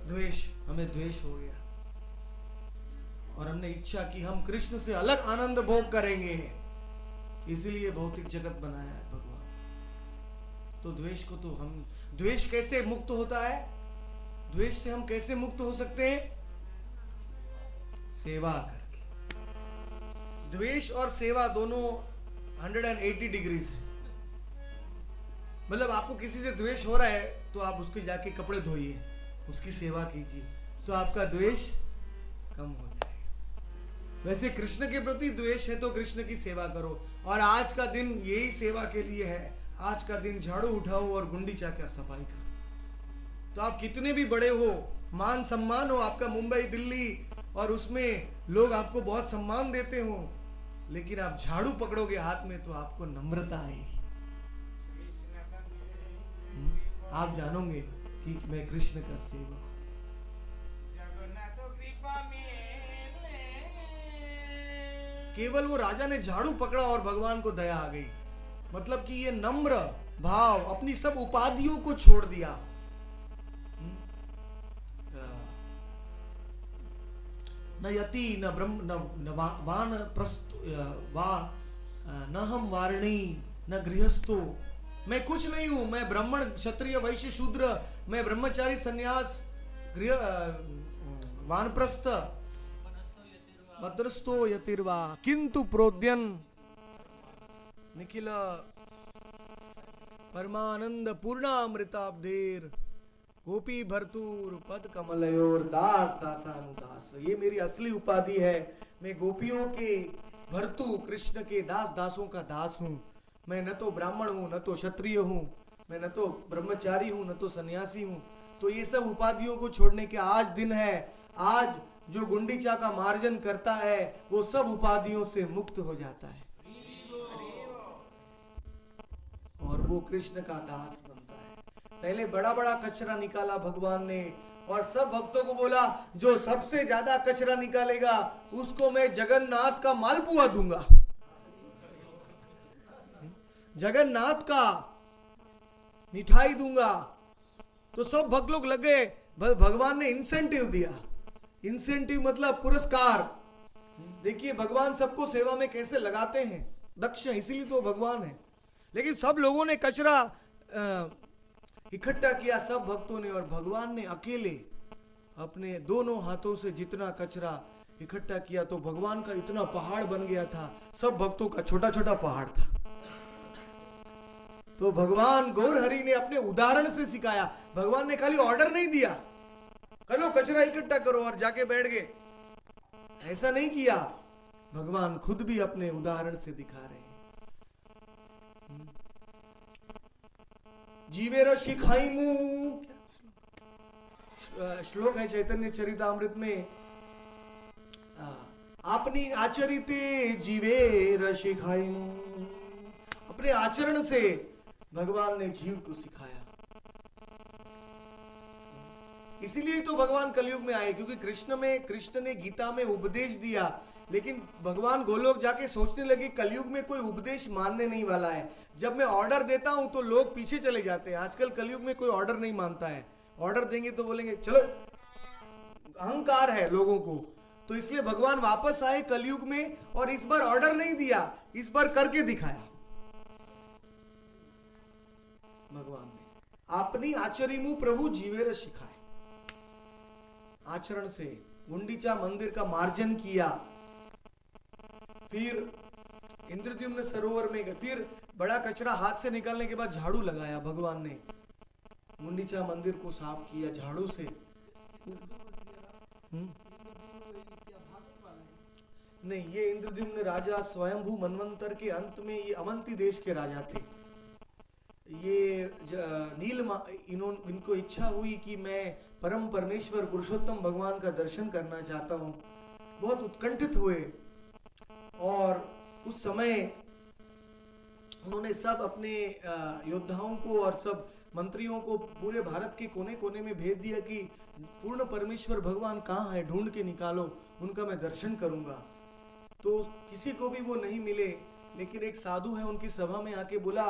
द्वेष, हमें द्वेष हो गया और हमने इच्छा की हम कृष्ण से अलग आनंद भोग करेंगे, इसीलिए भौतिक जगत बनाया है भगवान। तो द्वेष को तो हम, द्वेष कैसे मुक्त होता है? द्वेष से हम कैसे मुक्त हो सकते हैं? सेवा करके। द्वेष और सेवा दोनों 180 डिग्रीज है। मतलब आपको किसी से द्वेष हो रहा है तो आप उसके जाके कपड़े धोइए, उसकी सेवा कीजिए, तो आपका द्वेष कम हो जाएगा। वैसे कृष्ण के प्रति द्वेष है तो कृष्ण की सेवा करो। और आज का दिन यही सेवा के लिए है। आज का दिन झाड़ू उठाओ और गुंडीचा का सफाई करो। तो आप कितने भी बड़े हो, मान सम्मान हो आपका मुंबई दिल्ली, और उसमें लोग आपको बहुत सम्मान देते हो, लेकिन आप झाड़ू पकड़ोगे हाथ में तो आपको नम्रता आएगी। आप जानोगे कि मैं कृष्ण का सेवक हूं। केवल वो राजा ने झाड़ू पकड़ा और भगवान को दया आ गई। मतलब कि ये नम्र भाव, अपनी सब उपाधियों को छोड़ दिया। न यति न ब्रह्म न वान प्रस्त न हम वारणी न गृहस्थो, मैं कुछ नहीं हूं, मैं ब्राह्मण क्षत्रिय वैश्य शूद्र, मैं ब्रह्मचारी सन्यास गृह वानप्रस्थ भद्रस्तो यतिर्वा किंतु प्रोद्यन निखिल परमानंद पूर्णामृताब्धेर गोपी भरतूर पद कमलयोर दास दासानुदास। ये मेरी असली उपाधि है। मैं गोपियों के भरतू, कृष्ण के दास दासों का दास हूँ। मैं न तो ब्राह्मण हूँ, न तो क्षत्रिय हूँ, मैं न तो ब्रह्मचारी हूँ, न तो सन्यासी हूँ। तो ये सब उपाधियों को छोड़ने के आज दिन है। आज जो गुंडीचा का मार्जन करता है वो सब उपाधियों से मुक्त हो जाता है और वो कृष्ण का दास बनता है। पहले बड़ा बड़ा कचरा निकाला भगवान ने और सब भक्तों को बोला जो सबसे ज्यादा कचरा निकालेगा उसको मैं जगन्नाथ का मालपुआ दूंगा, जगन्नाथ का मिठाई दूंगा। तो सब भक्त लोग लगे, भगवान ने इंसेंटिव दिया। इंसेंटिव मतलब पुरस्कार। देखिए भगवान सबको सेवा में कैसे लगाते हैं, दक्ष, इसीलिए तो भगवान है। लेकिन सब लोगों ने कचरा इकट्ठा किया, सब भक्तों ने, और भगवान ने अकेले अपने दोनों हाथों से जितना कचरा इकट्ठा किया तो भगवान का इतना पहाड़ बन गया था, सब भक्तों का छोटा छोटा पहाड़ था। तो भगवान गौरहरि ने अपने उदाहरण से सिखाया। भगवान ने खाली ऑर्डर नहीं दिया करो कचरा इकट्ठा करो और जाके बैठ गए, ऐसा नहीं किया। भगवान खुद भी अपने उदाहरण से दिखा रहे हैं। जीवेर शिखाइमु श्लोक है चैतन्य चरितामृत में, अपनी आचरिते जीवेर शिखाइमु, अपने आचरण से भगवान ने जीव को सिखाया। इसीलिए तो भगवान कलयुग में आए, क्योंकि कृष्ण ने गीता में उपदेश दिया। लेकिन भगवान गोलोक जाके सोचने लगे कलयुग में कोई उपदेश मानने नहीं वाला है। जब मैं ऑर्डर देता हूं तो लोग पीछे चले जाते हैं। आजकल कलयुग में कोई ऑर्डर नहीं मानता है। ऑर्डर देंगे तो बोलेंगे चलो, अहंकार है लोगों को। तो इसलिए भगवान वापस आए कलयुग में और इस बार ऑर्डर नहीं दिया, इस बार करके दिखाया। भगवान ने अपनी आचरिमु प्रभु जीवेर सिखाए, आचरण से गुंडीचा मंदिर का मार्जन किया। फिर इंद्रद्युम्न सरोवर में गए, फिर बड़ा कचरा हाथ से निकालने के बाद झाड़ू लगाया। भगवान ने गुंडीचा मंदिर को साफ किया झाड़ू से। नहीं, ये इंद्रद्युम्न राजा स्वयंभू मनवंतर के अंत में ये अवंती देश के राजा थे। ये इनको इच्छा हुई कि मैं परम परमेश्वर पुरुषोत्तम भगवान का दर्शन करना चाहता हूँ। बहुत उत्कंठित हुए और उस समय उन्होंने सब अपने योद्धाओं को और सब मंत्रियों को पूरे भारत के कोने कोने में भेज दिया कि पूर्ण परमेश्वर भगवान कहाँ है, ढूंढ के निकालो, उनका मैं दर्शन करूंगा। तो किसी को भी वो नहीं मिले। लेकिन एक साधु है, उनकी सभा में आके बोला,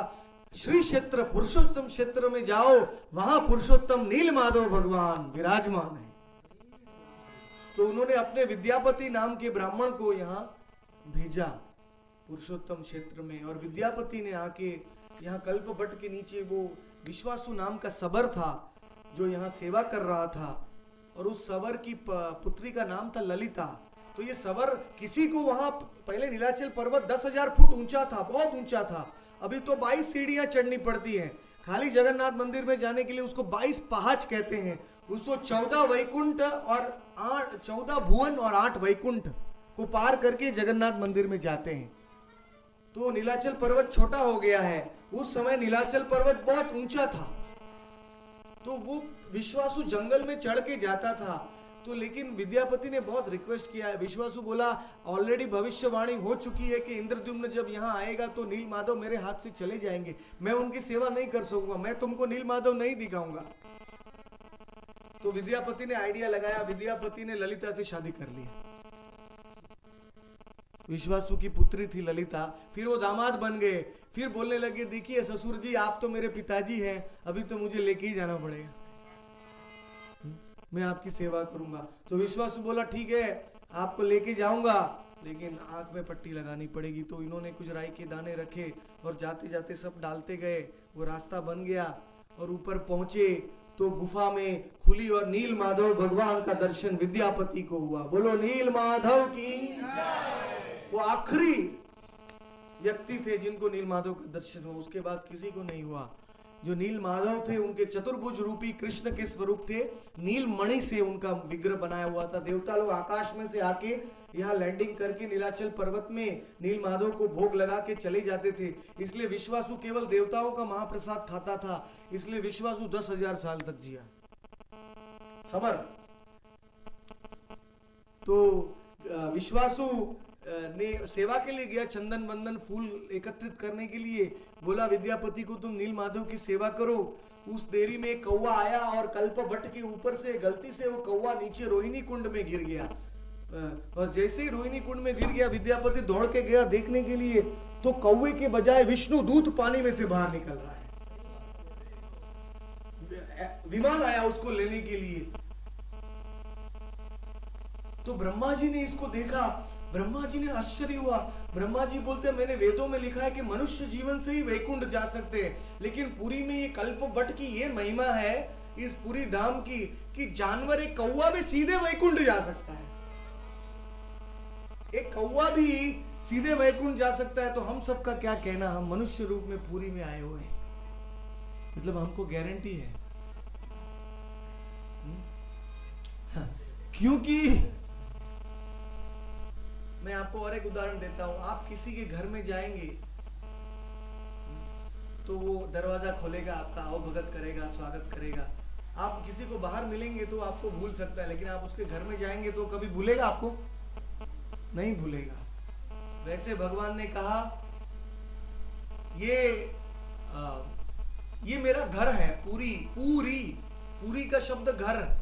श्री क्षेत्र पुरुषोत्तम क्षेत्र में जाओ, वहां पुरुषोत्तम नील माधव भगवान विराजमान है। तो उन्होंने अपने विद्यापति नाम के ब्राह्मण को यहाँ भेजा पुरुषोत्तम क्षेत्र में, और विद्यापति ने आके यहाँ कल्पवट के नीचे वो विश्वासु नाम का सबर था जो यहाँ सेवा कर रहा था, और उस सवर की पुत्री का नाम था ललिता। तो ये सवर किसी को वहां, पहले नीलाचल पर्वत 10,000 फुट ऊंचा था, बहुत ऊंचा था, अभी तो 22 सीढ़ियां चढ़नी पड़ती हैं। खाली जगन्नाथ मंदिर में जाने के लिए उसको 22 पहाड़ कहते हैं। उसको 14 वैकुंठ और 14 भुवन और 8 वैकुंठ को पार करके जगन्नाथ मंदिर में जाते हैं। तो नीलाचल पर्वत छोटा हो गया है, उस समय नीलाचल पर्वत बहुत ऊंचा था, तो वो विश्वासु जंगल में चढ़ के जाता था। तो लेकिन विद्यापति ने बहुत रिक्वेस्ट किया है। विश्वासु बोला ऑलरेडी भविष्यवाणी हो चुकी है कि इंद्रद्युम्न जब यहाँ आएगा तो नील माधव मेरे हाथ से चले जाएंगे, मैं उनकी सेवा नहीं कर सकूंगा, मैं तुमको नील माधव नहीं दिखाऊंगा। तो विद्यापति ने आइडिया लगाया, विद्यापति ने ललिता से शादी कर ली। विश्वासु की पुत्री थी ललिता, फिर वो दामाद बन गए। फिर बोलने लगे देखिए ससुर जी, आप तो मेरे पिताजी हैं, अभी तो मुझे लेके ही जाना पड़ेगा, मैं आपकी सेवा करूंगा। तो विश्वासु बोला ठीक है आपको लेके जाऊंगा, लेकिन आंख में पट्टी लगानी पड़ेगी। तो इन्होंने कुछ राई के दाने रखे और जाते जाते सब डालते गए, वो रास्ता बन गया और ऊपर पहुंचे तो गुफा में खुली और नील माधव भगवान का दर्शन विद्यापति को हुआ। बोलो नील माधव की। वो आखिरी व्यक्ति थे जिनको नील माधव का दर्शन हुआ, उसके बाद किसी को नहीं हुआ। जो नील माधव थे उनके चतुर्भुज रूपी कृष्ण के स्वरूप थे, नील मणि से उनका विग्रह बनाया हुआ था। देवता लोग आकाश में से आके यहाँ लैंडिंग करके नीलाचल पर्वत में नील माधव को भोग लगा के चले जाते थे। इसलिए विश्वासु केवल देवताओं का महाप्रसाद खाता था, इसलिए विश्वासु 10,000 साल तक जिया। समर। तो विश्वासु ने सेवा के लिए गया, चंदन वंदन फूल एकत्रित करने के लिए। बोला विद्यापति को तुम नील माधव की सेवा करो। उस देरी में एक कौवा आया और कल्पवट के ऊपर से गलती से वो कौवा नीचे रोहिणी कुंड में गिर गया, और जैसे ही रोहिणी कुंड में गिर गया विद्यापति दौड़ के गया देखने के लिए, तो कौवे के बजाय विष्णु दूत पानी में से बाहर निकल रहा है। विमान आया उसको लेने के लिए। तो ब्रह्मा जी ने इसको देखा, ब्रह्मा जी ने आश्चर्य हुआ। ब्रह्मा जी बोलते मैंने वेदों में लिखा है कि मनुष्य जीवन से ही वैकुंठ जा सकते हैं, लेकिन पुरी में ये कल्पवट की ये महिमा है इस पूरी धाम की कि जानवर एक कौवा भी सीधे वैकुंठ जा सकता है। एक कौवा भी सीधे वैकुंठ जा सकता है, तो हम सबका क्या कहना, हम मनुष्य रूप में पुरी में आए हुए हैं, मतलब हमको गारंटी है। क्योंकि मैं आपको और एक उदाहरण देता हूं। आप किसी के घर में जाएंगे तो वो दरवाजा खोलेगा, आपका आओ भगत करेगा, स्वागत करेगा। आप किसी को बाहर मिलेंगे तो आपको भूल सकता है, लेकिन आप उसके घर में जाएंगे तो कभी भूलेगा आपको? नहीं भूलेगा। वैसे भगवान ने कहा ये मेरा घर है, पूरी का शब्द घर,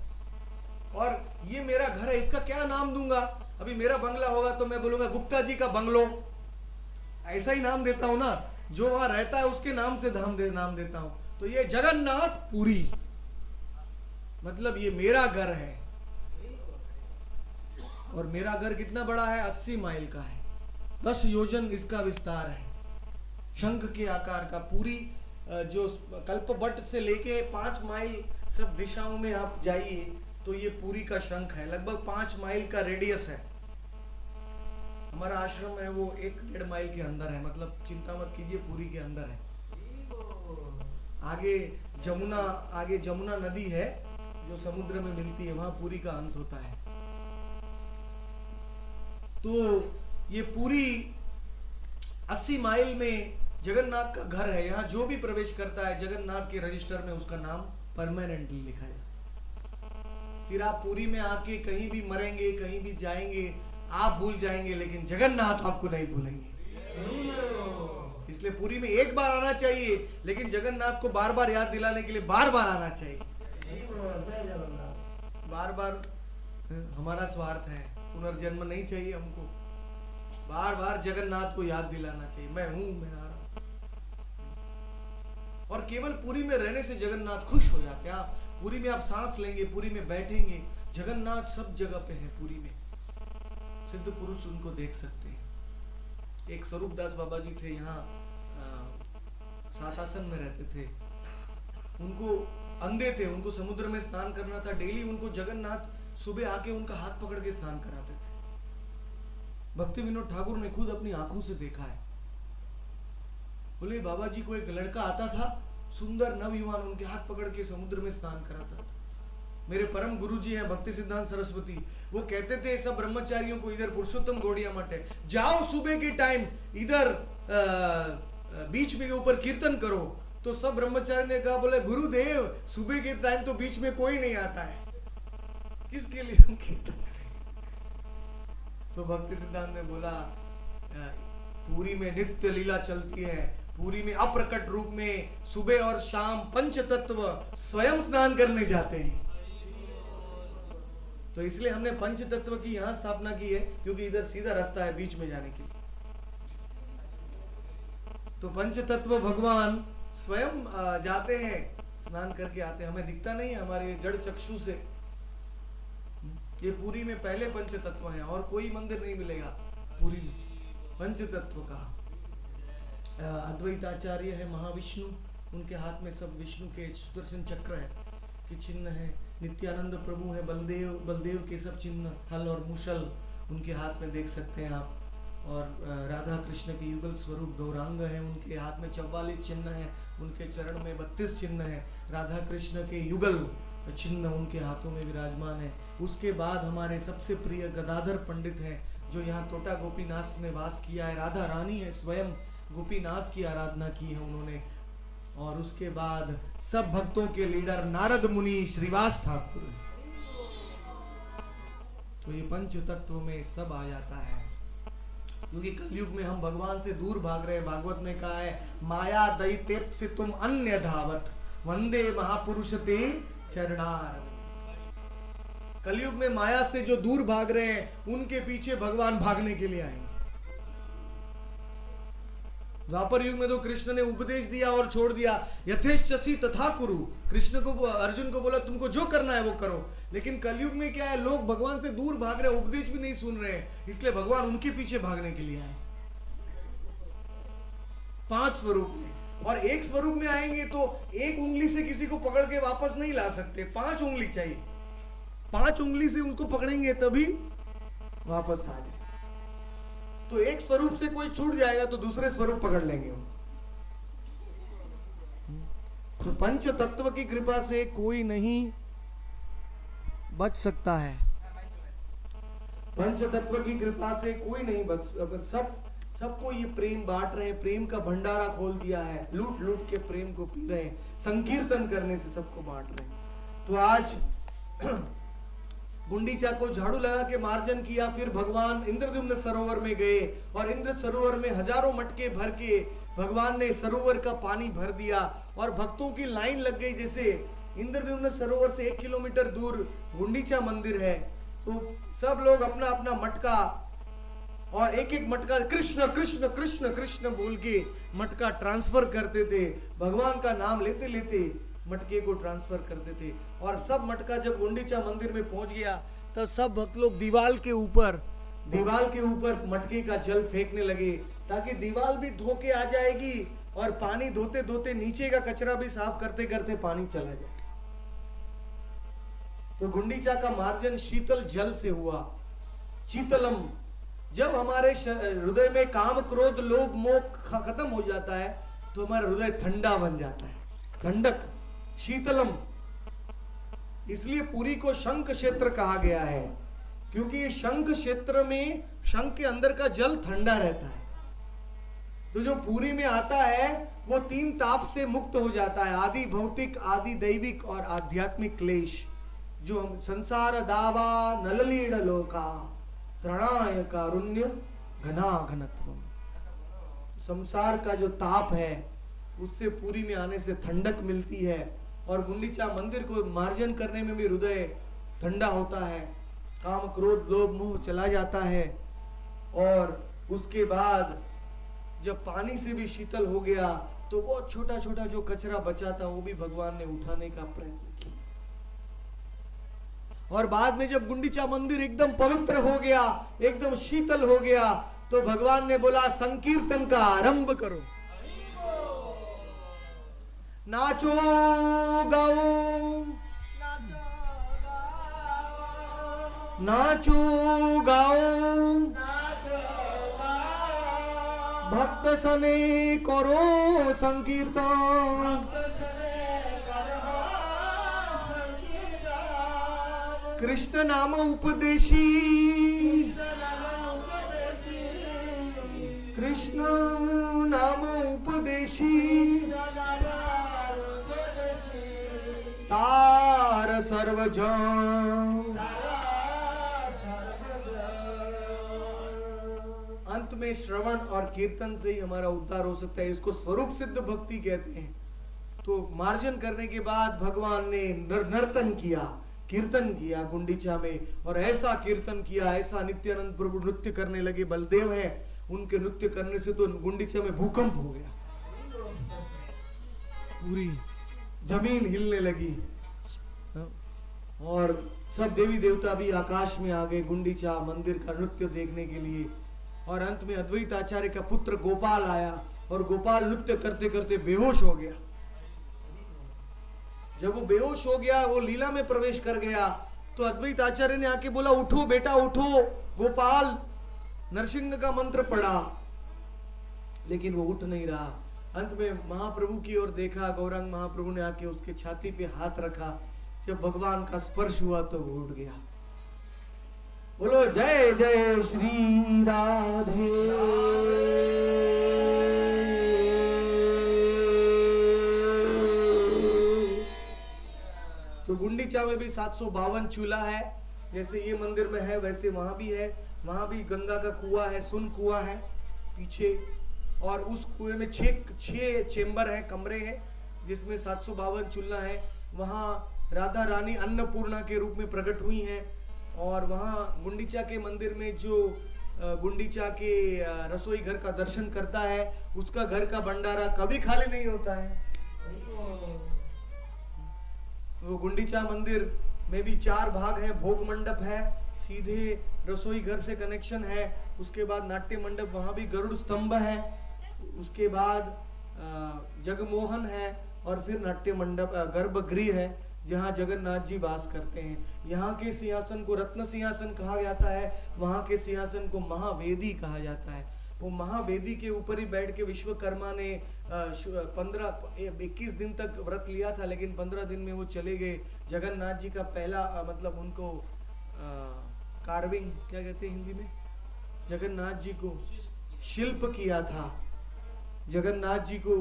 और ये मेरा घर है, इसका क्या नाम दूंगा? अभी मेरा बंगला होगा तो मैं बोलूंगा गुप्ता जी का बंगलो, ऐसा ही नाम देता हूं ना, जो वहां रहता है उसके नाम से नाम देता हूं। तो ये जगन्नाथ पुरी, मतलब ये मेरा घर है। और मेरा घर कितना बड़ा है? 80 माइल का है, 10 योजन इसका विस्तार है, शंख के आकार का। पूरी जो कल्पवट से लेके 5 माइल सब दिशाओं में आप जाइए तो ये पूरी का शंख है। लगभग 5 माइल का रेडियस है। हमारा आश्रम है वो 1-1.5 माइल के अंदर है, मतलब चिंता मत कीजिए, पूरी के अंदर है। आगे जमुना नदी है जो समुद्र में मिलती है, वहां पूरी का अंत होता है। तो ये पूरी 80 माइल में जगन्नाथ का घर है। यहाँ जो भी प्रवेश करता है जगन्नाथ के रजिस्टर में उसका नाम परमानेंटली लिखा है। फिर आप पूरी में आके कहीं भी मरेंगे, कहीं भी जाएंगे, आप भूल जाएंगे, लेकिन जगन्नाथ आपको नहीं भूलेंगे। इसलिए पूरी में एक बार आना चाहिए, लेकिन जगन्नाथ को बार बार याद दिलाने के लिए बार बार आना चाहिए। बार बार हमारा स्वार्थ है, पुनर्जन्म नहीं चाहिए हमको। बार बार जगन्नाथ को याद दिलाना चाहिए, मैं हूं, मैं आ रहा हूं। और केवल पुरी में रहने से जगन्नाथ खुश हो जाते हैं। पुरी में आप सांस लेंगे, पुरी में बैठेंगे, जगन्नाथ सब जगह पे है पुरी में। सिद्ध पुरुष उनको देख सकते हैं। एक स्वरूप दास बाबा जी थे, यहाँ सातासन में रहते थे। उनको अंधे थे, उनको समुद्र में स्नान करना था। डेली उनको जगन्नाथ सुबह आके उनका हाथ पकड़ के स्नान कराते थे। भक्ति विनोद ठाकुर ने खुद अपनी आंखों से देखा है। बोले बाबा जी को एक लड़का आता था, सुंदर नवयुवान, उनके हाथ पकड़ के समुद्र में स्नान कराता था। मेरे परम गुरुजी हैं भक्ति सिद्धांत सरस्वती, वो कहते थे सब ब्रह्मचारियों को, इधर पुरुषोत्तम गौड़िया मठ है, जाओ सुबह के टाइम इधर बीच में ऊपर कीर्तन करो। तो सब ब्रह्मचारी ने कहा, बोले गुरुदेव सुबह के टाइम तो बीच में कोई नहीं आता है, किसके लिए हम कीर्तन करें? तो भक्ति सिद्धांत ने बोला, पूरी में नित्य लीला चलती है, पूरी में अप्रकट रूप में सुबह और शाम पंच तत्व स्वयं स्नान करने जाते हैं। तो इसलिए हमने पंच तत्व की यहां स्थापना की है, क्योंकि इधर सीधा रास्ता है बीच में जाने के लिए। तो पंच तत्व भगवान स्वयं जाते हैं, स्नान करके आते हैं, हमें दिखता नहीं है हमारे जड़ चक्षु से। ये पूरी में पहले पंच तत्व हैं, और कोई मंदिर नहीं मिलेगा पूरी में पंच तत्व का। अद्वैत आचार्य है महाविष्णु, उनके हाथ में सब विष्णु के सुदर्शन चक्र है कि चिन्ह है। नित्यानंद प्रभु है, बलदेव के सब चिन्ह, हल और मुशल उनके हाथ में देख सकते हैं आप। और राधा कृष्ण के युगल स्वरूप गौरांग है, उनके हाथ में 44 चिन्ह है, उनके चरण में 32 चिन्ह है। राधा कृष्ण के युगल चिन्ह उनके हाथों में विराजमान है। उसके बाद हमारे सबसे प्रिय गदाधर पंडित हैं, जो यहाँ टोटा गोपीनाथ में वास किया है। राधा रानी है, स्वयं गोपीनाथ की आराधना की है उन्होंने। और उसके बाद सब भक्तों के लीडर नारद मुनि, श्रीवास ठाकुर। तो ये पंच तत्व में सब आ जाता है, क्योंकि कलयुग में हम भगवान से दूर भाग रहे हैं। भागवत में कहा है, माया दैत्यप से तुम अन्य धावत, वंदे महापुरुष ते चरणार। कलयुग में माया से जो दूर भाग रहे हैं, उनके पीछे भगवान भागने के लिए आएंगे। द्वापर युग में तो कृष्ण ने उपदेश दिया और छोड़ दिया, यथेच्छसि तथा कुरु। कृष्ण को, अर्जुन को बोला तुमको जो करना है वो करो। लेकिन कलयुग में क्या है, लोग भगवान से दूर भाग रहे हैं, उपदेश भी नहीं सुन रहे हैं, इसलिए भगवान उनके पीछे भागने के लिए आए। 5 स्वरूप में, और एक स्वरूप में आएंगे तो एक उंगली से किसी को पकड़ के वापस नहीं ला सकते, 5 उंगली चाहिए। 5 उंगली से उनको पकड़ेंगे तभी वापस आ जाए। तो एक स्वरूप से कोई छूट जाएगा तो दूसरे स्वरूप पकड़ लेंगे हम। तो पंच तत्व की कृपा से कोई नहीं बच सकता है। पंच तत्व की कृपा से कोई नहीं बच, सबको ये प्रेम बांट रहे हैं, प्रेम का भंडारा खोल दिया है, लूट लूट के प्रेम को पी रहे हैं, संकीर्तन करने से सबको बांट रहे हैं। तो आज गुंडीचा को झाड़ू लगा के मार्जन किया, फिर भगवान इंद्रद्युम्न सरोवर में गए, और इंद्र सरोवर में हजारों मटके भर के भगवान ने सरोवर का पानी भर दिया, और भक्तों की लाइन लग गई। जैसे इंद्रद्युम्न सरोवर से 1 किलोमीटर दूर गुंडीचा मंदिर है, तो सब लोग अपना अपना मटका, और एक एक मटका कृष्ण कृष्ण कृष्ण कृष्ण बोल के मटका ट्रांसफर करते थे। भगवान का नाम लेते लेते मटके को ट्रांसफर करते थे। और सब मटका जब गुंडीचा मंदिर में पहुंच गया, तब सब भक्त लोग दीवाल के ऊपर मटके का जल फेंकने लगे, ताकि दीवाल भी धो के आ जाएगी, और पानी धोते धोते नीचे का कचरा भी साफ करते करते पानी चला जाए। तो गुंडीचा का मार्जन शीतल जल से हुआ। शीतलम, जब हमारे हृदय में काम क्रोध लोभ मोह खत्म हो जाता है, तो हमारा हृदय ठंडा बन जाता है, ठंडक, शीतलम। इसलिए पुरी को शंख क्षेत्र कहा गया है, क्योंकि ये शंख क्षेत्र में शंख के अंदर का जल ठंडा रहता है। तो जो पुरी में आता है वो 3 ताप से मुक्त हो जाता है, आदि भौतिक, आदि दैविक और आध्यात्मिक क्लेश। जो हम संसार दावा नललीड़ लोका त्रणाय कारुण्य घना घनत्व, संसार का जो ताप है उससे पुरी में आने से ठंडक मिलती है, और गुंडीचा मंदिर को मार्जन करने में भी हृदय ठंडा होता है, काम क्रोध लोभ मोह चला जाता है। और उसके बाद जब पानी से भी शीतल हो गया, तो बहुत छोटा छोटा जो कचरा बचा था वो भी भगवान ने उठाने का प्रयत्न किया। और बाद में जब गुंडीचा मंदिर एकदम पवित्र हो गया, एकदम शीतल हो गया, तो भगवान ने बोला संकीर्तन का आरंभ करो, नाचो गाओ, नाचो गाओ, भक्त सने करो संकीर्तन, कृष्ण नाम उपदेशी, कृष्ण नाम उपदेशी, तार सर्वजन। अंत में श्रवण और कीर्तन से ही हमारा उद्धार हो सकता है। इसको स्वरूप सिद्ध भक्ति कहते हैं। तो मार्जन करने के बाद भगवान ने नर्तन किया, कीर्तन किया गुंडीचा में, और ऐसा कीर्तन किया, ऐसा नित्यानंद प्रभु नृत्य करने लगे। बलदेव है, उनके नृत्य करने से तो गुंडीचा में भूकंप हो गया, पूरी जमीन हिलने लगी, और सब देवी देवता भी आकाश में आ गए गुंडीचा मंदिर का नृत्य देखने के लिए। और अंत में अद्वैत आचार्य का पुत्र गोपाल आया, और गोपाल नृत्य करते करते बेहोश हो गया। जब वो बेहोश हो गया, वो लीला में प्रवेश कर गया, तो अद्वैत आचार्य ने आके बोला, उठो बेटा उठो। गोपाल नरसिंह का मंत्र पढ़ा, लेकिन वो उठ नहीं रहा। अंत में महाप्रभु की ओर देखा, गौरांग महाप्रभु ने आके उसके छाती पे हाथ रखा। जब भगवान का स्पर्श हुआ तो वो उठ गया। बोलो जय जय श्री राधे। तो गुंडीचा में भी 752 चूल्हा है, जैसे ये मंदिर में है वैसे वहां भी है। वहां भी गंगा का कुआं है, सुन कुआं है पीछे, और उस कुएं में 6 चेंबर है, कमरे हैं, जिसमें 752 चूल्हा है। वहां राधा रानी अन्नपूर्णा के रूप में प्रकट हुई हैं। और वहाँ गुंडीचा के मंदिर में जो गुंडीचा के रसोई घर का दर्शन करता है, उसका घर का भंडारा कभी खाली नहीं होता है। वो गुंडीचा मंदिर में भी 4 भाग हैं। भोग मंडप है, सीधे रसोई घर से कनेक्शन है। उसके बाद नाट्य मंडप, वहाँ भी गरुड़ स्तंभ है। उसके बाद जगमोहन है, और फिर नाट्य मंडप गर्भगृह है, जहाँ जगन्नाथ जी वास करते हैं। यहाँ के सिंहासन को रत्न सिंहासन कहा जाता है, वहाँ के सिंहासन को महावेदी कहा जाता है। वो महावेदी के ऊपर ही बैठ के विश्वकर्मा ने 21 दिन तक व्रत लिया था, लेकिन 15 दिन में वो चले गए। जगन्नाथ जी का पहला मतलब उनको कार्विंग क्या कहते हैं हिंदी में, जगन्नाथ जी को शिल्प किया था। जगन्नाथ जी को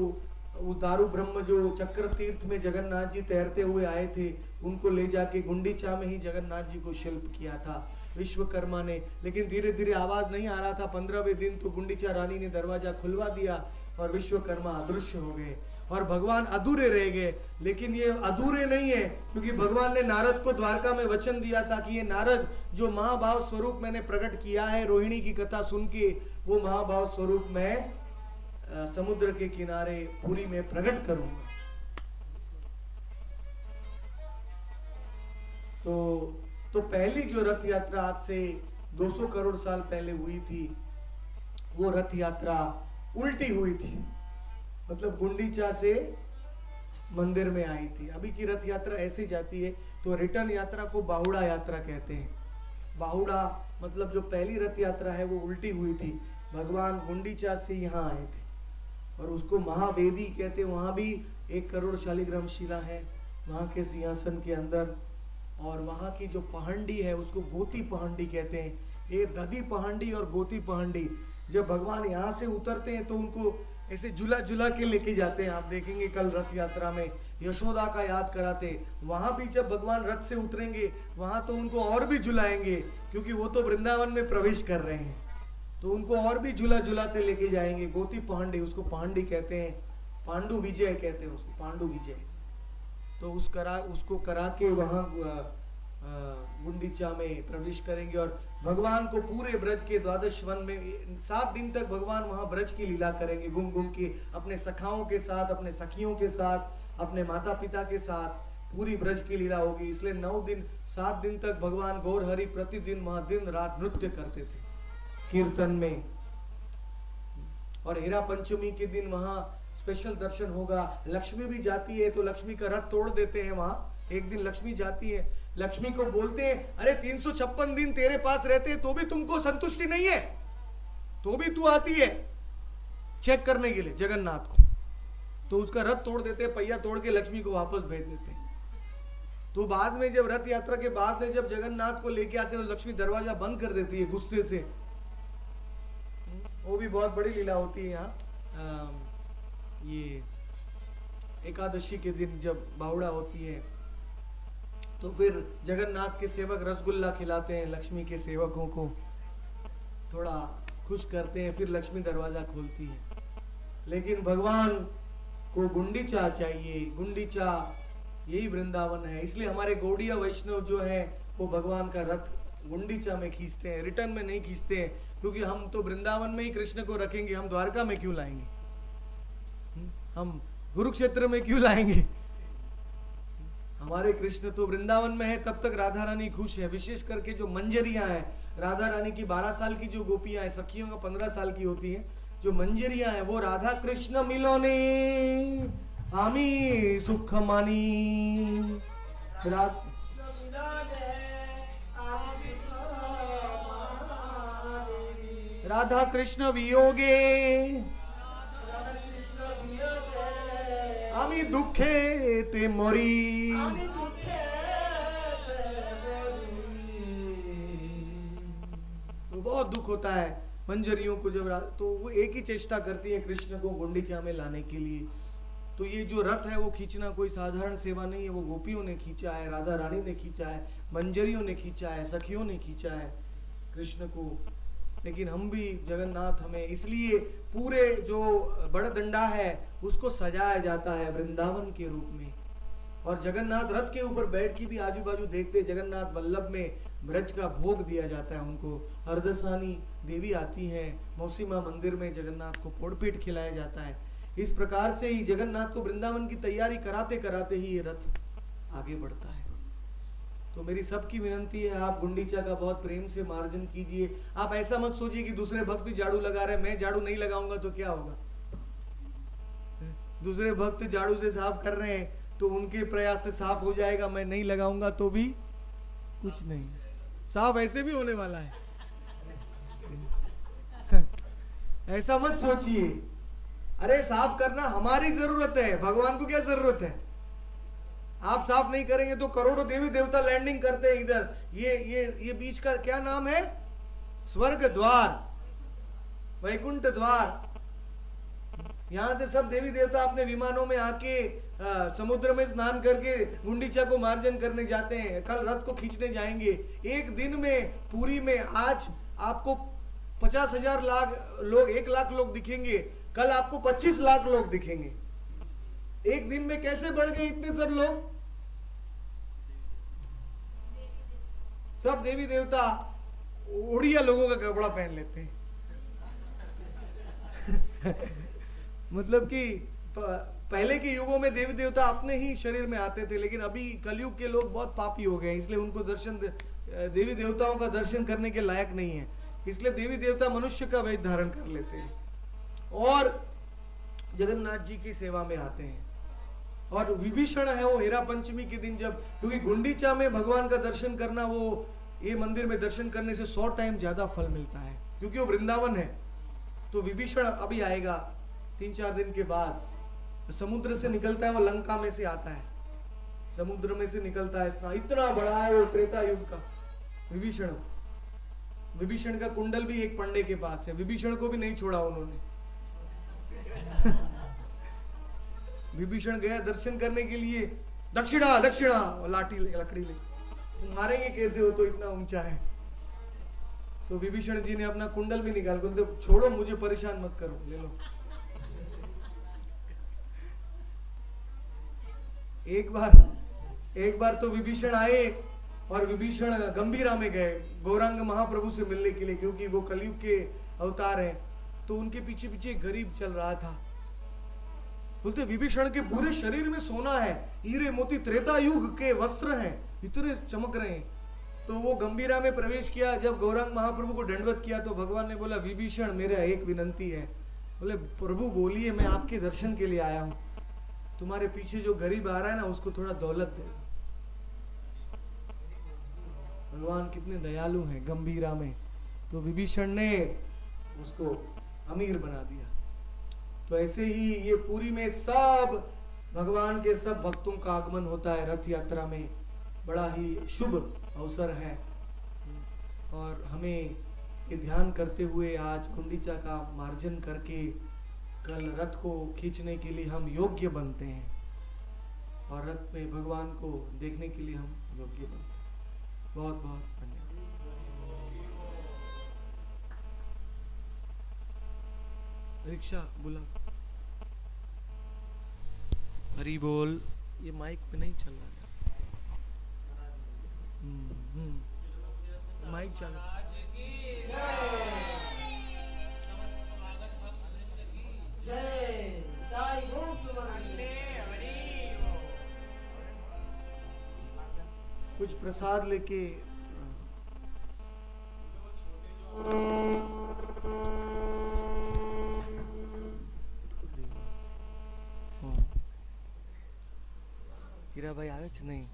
वो दारू ब्रह्म जो चक्र तीर्थ में जगन्नाथ जी तैरते हुए आए थे, उनको ले जाके गुंडीचा में ही जगन्नाथ जी को शिल्प किया था विश्वकर्मा ने। लेकिन धीरे धीरे आवाज नहीं आ रहा था। 15वें दिन तो गुंडीचा रानी ने दरवाजा खुलवा दिया और विश्वकर्मा अदृश्य हो गए, और भगवान अधूरे रह गए। लेकिन ये अधूरे नहीं है, क्योंकि भगवान ने नारद को द्वारका में वचन दिया था कि ये नारद जो महाभाव स्वरूप मैंने प्रकट किया है, रोहिणी की कथा सुन के, वो महाभाव स्वरूप मैं समुद्र के किनारे पुरी में प्रकट करूंगा। तो पहली जो रथ यात्रा आज से 200 करोड़ साल पहले हुई थी, वो रथ यात्रा उल्टी हुई थी, मतलब गुंडीचा से मंदिर में आई थी। अभी की रथ यात्रा ऐसे जाती है। तो रिटर्न यात्रा को बाहुड़ा यात्रा कहते हैं। बाहुड़ा मतलब जो पहली रथ यात्रा है वो उल्टी हुई थी। भगवान गुंडीचा से यहाँ आए थे, और उसको महावेदी कहते हैं। वहाँ भी 1 करोड़ शालिग्राम शिला है वहाँ के सिंहासन के अंदर। और वहाँ की जो पहाड़ी है उसको गोती पहाड़ी कहते हैं। ये दधी पहाड़ी और गोती पहाड़ी, जब भगवान यहाँ से उतरते हैं तो उनको ऐसे झुला झुला के लेके जाते हैं। आप देखेंगे कल रथ यात्रा में यशोदा का याद कराते। वहाँ भी जब भगवान रथ से उतरेंगे वहाँ तो उनको और भी झुलाएंगे, क्योंकि वो तो वृंदावन में प्रवेश कर रहे हैं, तो उनको और भी झुला झुलाते लेके जाएंगे। गोती पहाड़ी, उसको पहाड़ी कहते हैं, पांडु विजय कहते हैं उसको, पांडु विजय। तो उसको करा के वहाँ गुंडीचा में प्रवेश करेंगे और भगवान को पूरे ब्रज के द्वादश वन में 7 दिन तक भगवान वहां ब्रज की लीला करेंगे, घूम घूम के अपने सखाओं के साथ, अपने सखियों के साथ, अपने माता पिता के साथ पूरी ब्रज की लीला होगी। इसलिए 9 दिन 7 दिन तक भगवान गौर हरि प्रतिदिन वहां दिन रात नृत्य करते थे कीर्तन में। और हीरा पंचमी के दिन वहां स्पेशल दर्शन होगा। लक्ष्मी भी जाती है तो लक्ष्मी का रथ तोड़ देते हैं वहां। एक दिन लक्ष्मी जाती है, लक्ष्मी को बोलते हैं अरे 356 दिन तेरे पास रहते तो भी तुमको संतुष्टि नहीं है, तो भी तू आती है चेक करने के लिए जगन्नाथ को। तो उसका रथ तोड़ देते हैं, पहिया तोड़ के लक्ष्मी को वापस भेज देते हैं। तो बाद में जब रथ यात्रा के बाद में जब जगन्नाथ को लेके आते हैं तो लक्ष्मी दरवाजा बंद कर देती है गुस्से से। वो भी बहुत बड़ी लीला होती है यहाँ। ये एकादशी के दिन जब बावड़ा होती है तो फिर जगन्नाथ के सेवक रसगुल्ला खिलाते हैं लक्ष्मी के सेवकों को, थोड़ा खुश करते हैं, फिर लक्ष्मी दरवाजा खोलती है। लेकिन भगवान को गुंडीचा चाहिए, गुंडीचा यही वृंदावन है। इसलिए हमारे गौड़िया वैष्णव जो है वो भगवान का रथ गुंडीचा में खींचते हैं, रिटर्न में नहीं खींचते हैं, क्योंकि हम तो वृंदावन में ही कृष्ण को रखेंगे, हम द्वारका में क्यों लाएंगे, हम कुरुक्षेत्र में क्यों लाएंगे। हमारे कृष्ण तो वृंदावन में है, तब तक राधा रानी खुश है। विशेष करके जो मंजरियां हैं, राधा रानी की 12 साल की जो गोपियां हैं, सखियों का 15 साल की होती है, जो मंजरियां हैं वो राधा कृष्ण मिलोने आमी सुख मानी, राधा कृष्ण वियोगे आमी दुखे ते मरी। तो बहुत दुख होता है मंजरियों को जब तो वो एक ही चेष्टा करती है कृष्ण को गुंडीचा में लाने के लिए। तो ये जो रथ है वो खींचना कोई साधारण सेवा नहीं है, वो गोपियों ने खींचा है, राधा रानी ने खींचा है, मंजरियों ने खींचा है, सखियों ने खींचा है कृष्ण को। लेकिन हम भी जगन्नाथ, हमें इसलिए पूरे जो बड़दंडा है उसको सजाया जाता है वृंदावन के रूप में। और जगन्नाथ रथ के ऊपर बैठ के भी आजू बाजू देखते, जगन्नाथ वल्लभ में ब्रज का भोग दिया जाता है उनको। अर्धसानी देवी आती है, मौसीमा मंदिर में जगन्नाथ को पोड़पेट खिलाया जाता है। इस प्रकार से ही जगन्नाथ को वृंदावन की तैयारी कराते कराते ही ये रथ आगे बढ़ता है। तो मेरी सबकी विनंती है, आप गुंडीचा का बहुत प्रेम से मार्जन कीजिए। आप ऐसा मत सोचिए कि दूसरे भक्त भी झाड़ू लगा रहे हैं, मैं झाड़ू नहीं लगाऊंगा तो क्या होगा। दूसरे भक्त झाड़ू से साफ कर रहे हैं तो उनके प्रयास से साफ हो जाएगा, मैं नहीं लगाऊंगा तो भी कुछ नहीं, साफ ऐसे भी होने वाला है। ऐसा मत सोचिए। अरे साफ करना हमारी जरूरत है, भगवान को क्या जरूरत है। आप साफ नहीं करेंगे तो करोड़ों देवी देवता लैंडिंग करते हैं इधर। ये बीच का क्या नाम है, स्वर्ग द्वार, वैकुंठ द्वार। यहां से सब देवी देवता अपने विमानों में आके समुद्र में स्नान करके गुंडीचा को मार्जन करने जाते हैं, कल रथ को खींचने जाएंगे। एक दिन में पुरी में आज आपको 50,000 लोग, 1 लाख लोग दिखेंगे, कल आपको 25 लाख लोग दिखेंगे। एक दिन में कैसे बढ़ गए इतने सब लोग। सब देवी देवता उड़िया लोगों का कपड़ा पहन लेते हैं। मतलब कि पहले के युगों में देवी देवता अपने ही शरीर में आते थे, लेकिन अभी कलयुग के लोग बहुत पापी हो गए, इसलिए उनको दर्शन, देवी देवताओं का दर्शन करने के लायक नहीं है। इसलिए देवी देवता मनुष्य का वेश धारण कर लेते हैं और जगन्नाथ जी की सेवा में आते हैं। और विभीषण है वो हीरा पंचमी के दिन, जब, क्योंकि गुंडीचा में भगवान का दर्शन करना, वो ये मंदिर में दर्शन करने से 100 टाइम ज्यादा फल मिलता है, क्योंकि वो वृंदावन है। तो विभीषण अभी आएगा 3-4 दिन के बाद, समुद्र से निकलता है, वो लंका में से आता है, समुद्र में से निकलता है, इतना बड़ा है वो त्रेता युग का विभीषण। विभीषण का कुंडल भी एक पंडे के पास है, विभीषण को भी नहीं छोड़ा उन्होंने। विभीषण गया दर्शन करने के लिए, दक्षिणा दक्षिणा, लाठी ले, लकड़ी ले, मारेंगे कैसे, हो तो इतना ऊंचा है। तो विभीषण जी ने अपना कुंडल भी निकाल कर, तो छोड़ो मुझे, परेशान मत करो, ले लो। एक बार तो विभीषण आए और विभीषण गंभीरा में गए गौरांग महाप्रभु से मिलने के लिए, क्योंकि वो कलयुग के अवतार हैं। तो उनके पीछे पीछे एक गरीब चल रहा था। बोलते विभीषण के पूरे शरीर में सोना है, हीरे मोती त्रेता युग के वस्त्र हैं, इतने चमक रहे हैं। तो वो गंभीरा में प्रवेश किया। जब गौरांग महाप्रभु को दंडवत किया तो भगवान ने बोला, विभीषण मेरा एक विनंती है। बोले प्रभु बोलिए, मैं आपके दर्शन के लिए आया हूं। तुम्हारे पीछे जो गरीब आ रहा है ना, उसको थोड़ा दौलत दे। भगवान कितने दयालु हैं गंभीरा में। तो विभीषण ने उसको अमीर बना दिया। तो ऐसे ही ये पुरी में सब भगवान के सब भक्तों का आगमन होता है रथ यात्रा में। बड़ा ही शुभ अवसर है और हमें ये ध्यान करते हुए आज गुंडीचा का मार्जन करके कल रथ को खींचने के लिए हम योग्य बनते हैं और रथ में भगवान को देखने के लिए हम योग्य बनते हैं। बहुत बहुत धन्यवाद। रिक्शा बुला। हरी बोल। ये माइक पे नहीं चल रहा है। माइक चल। कुछ प्रसाद लेके हीरा भाई आवे नहीं।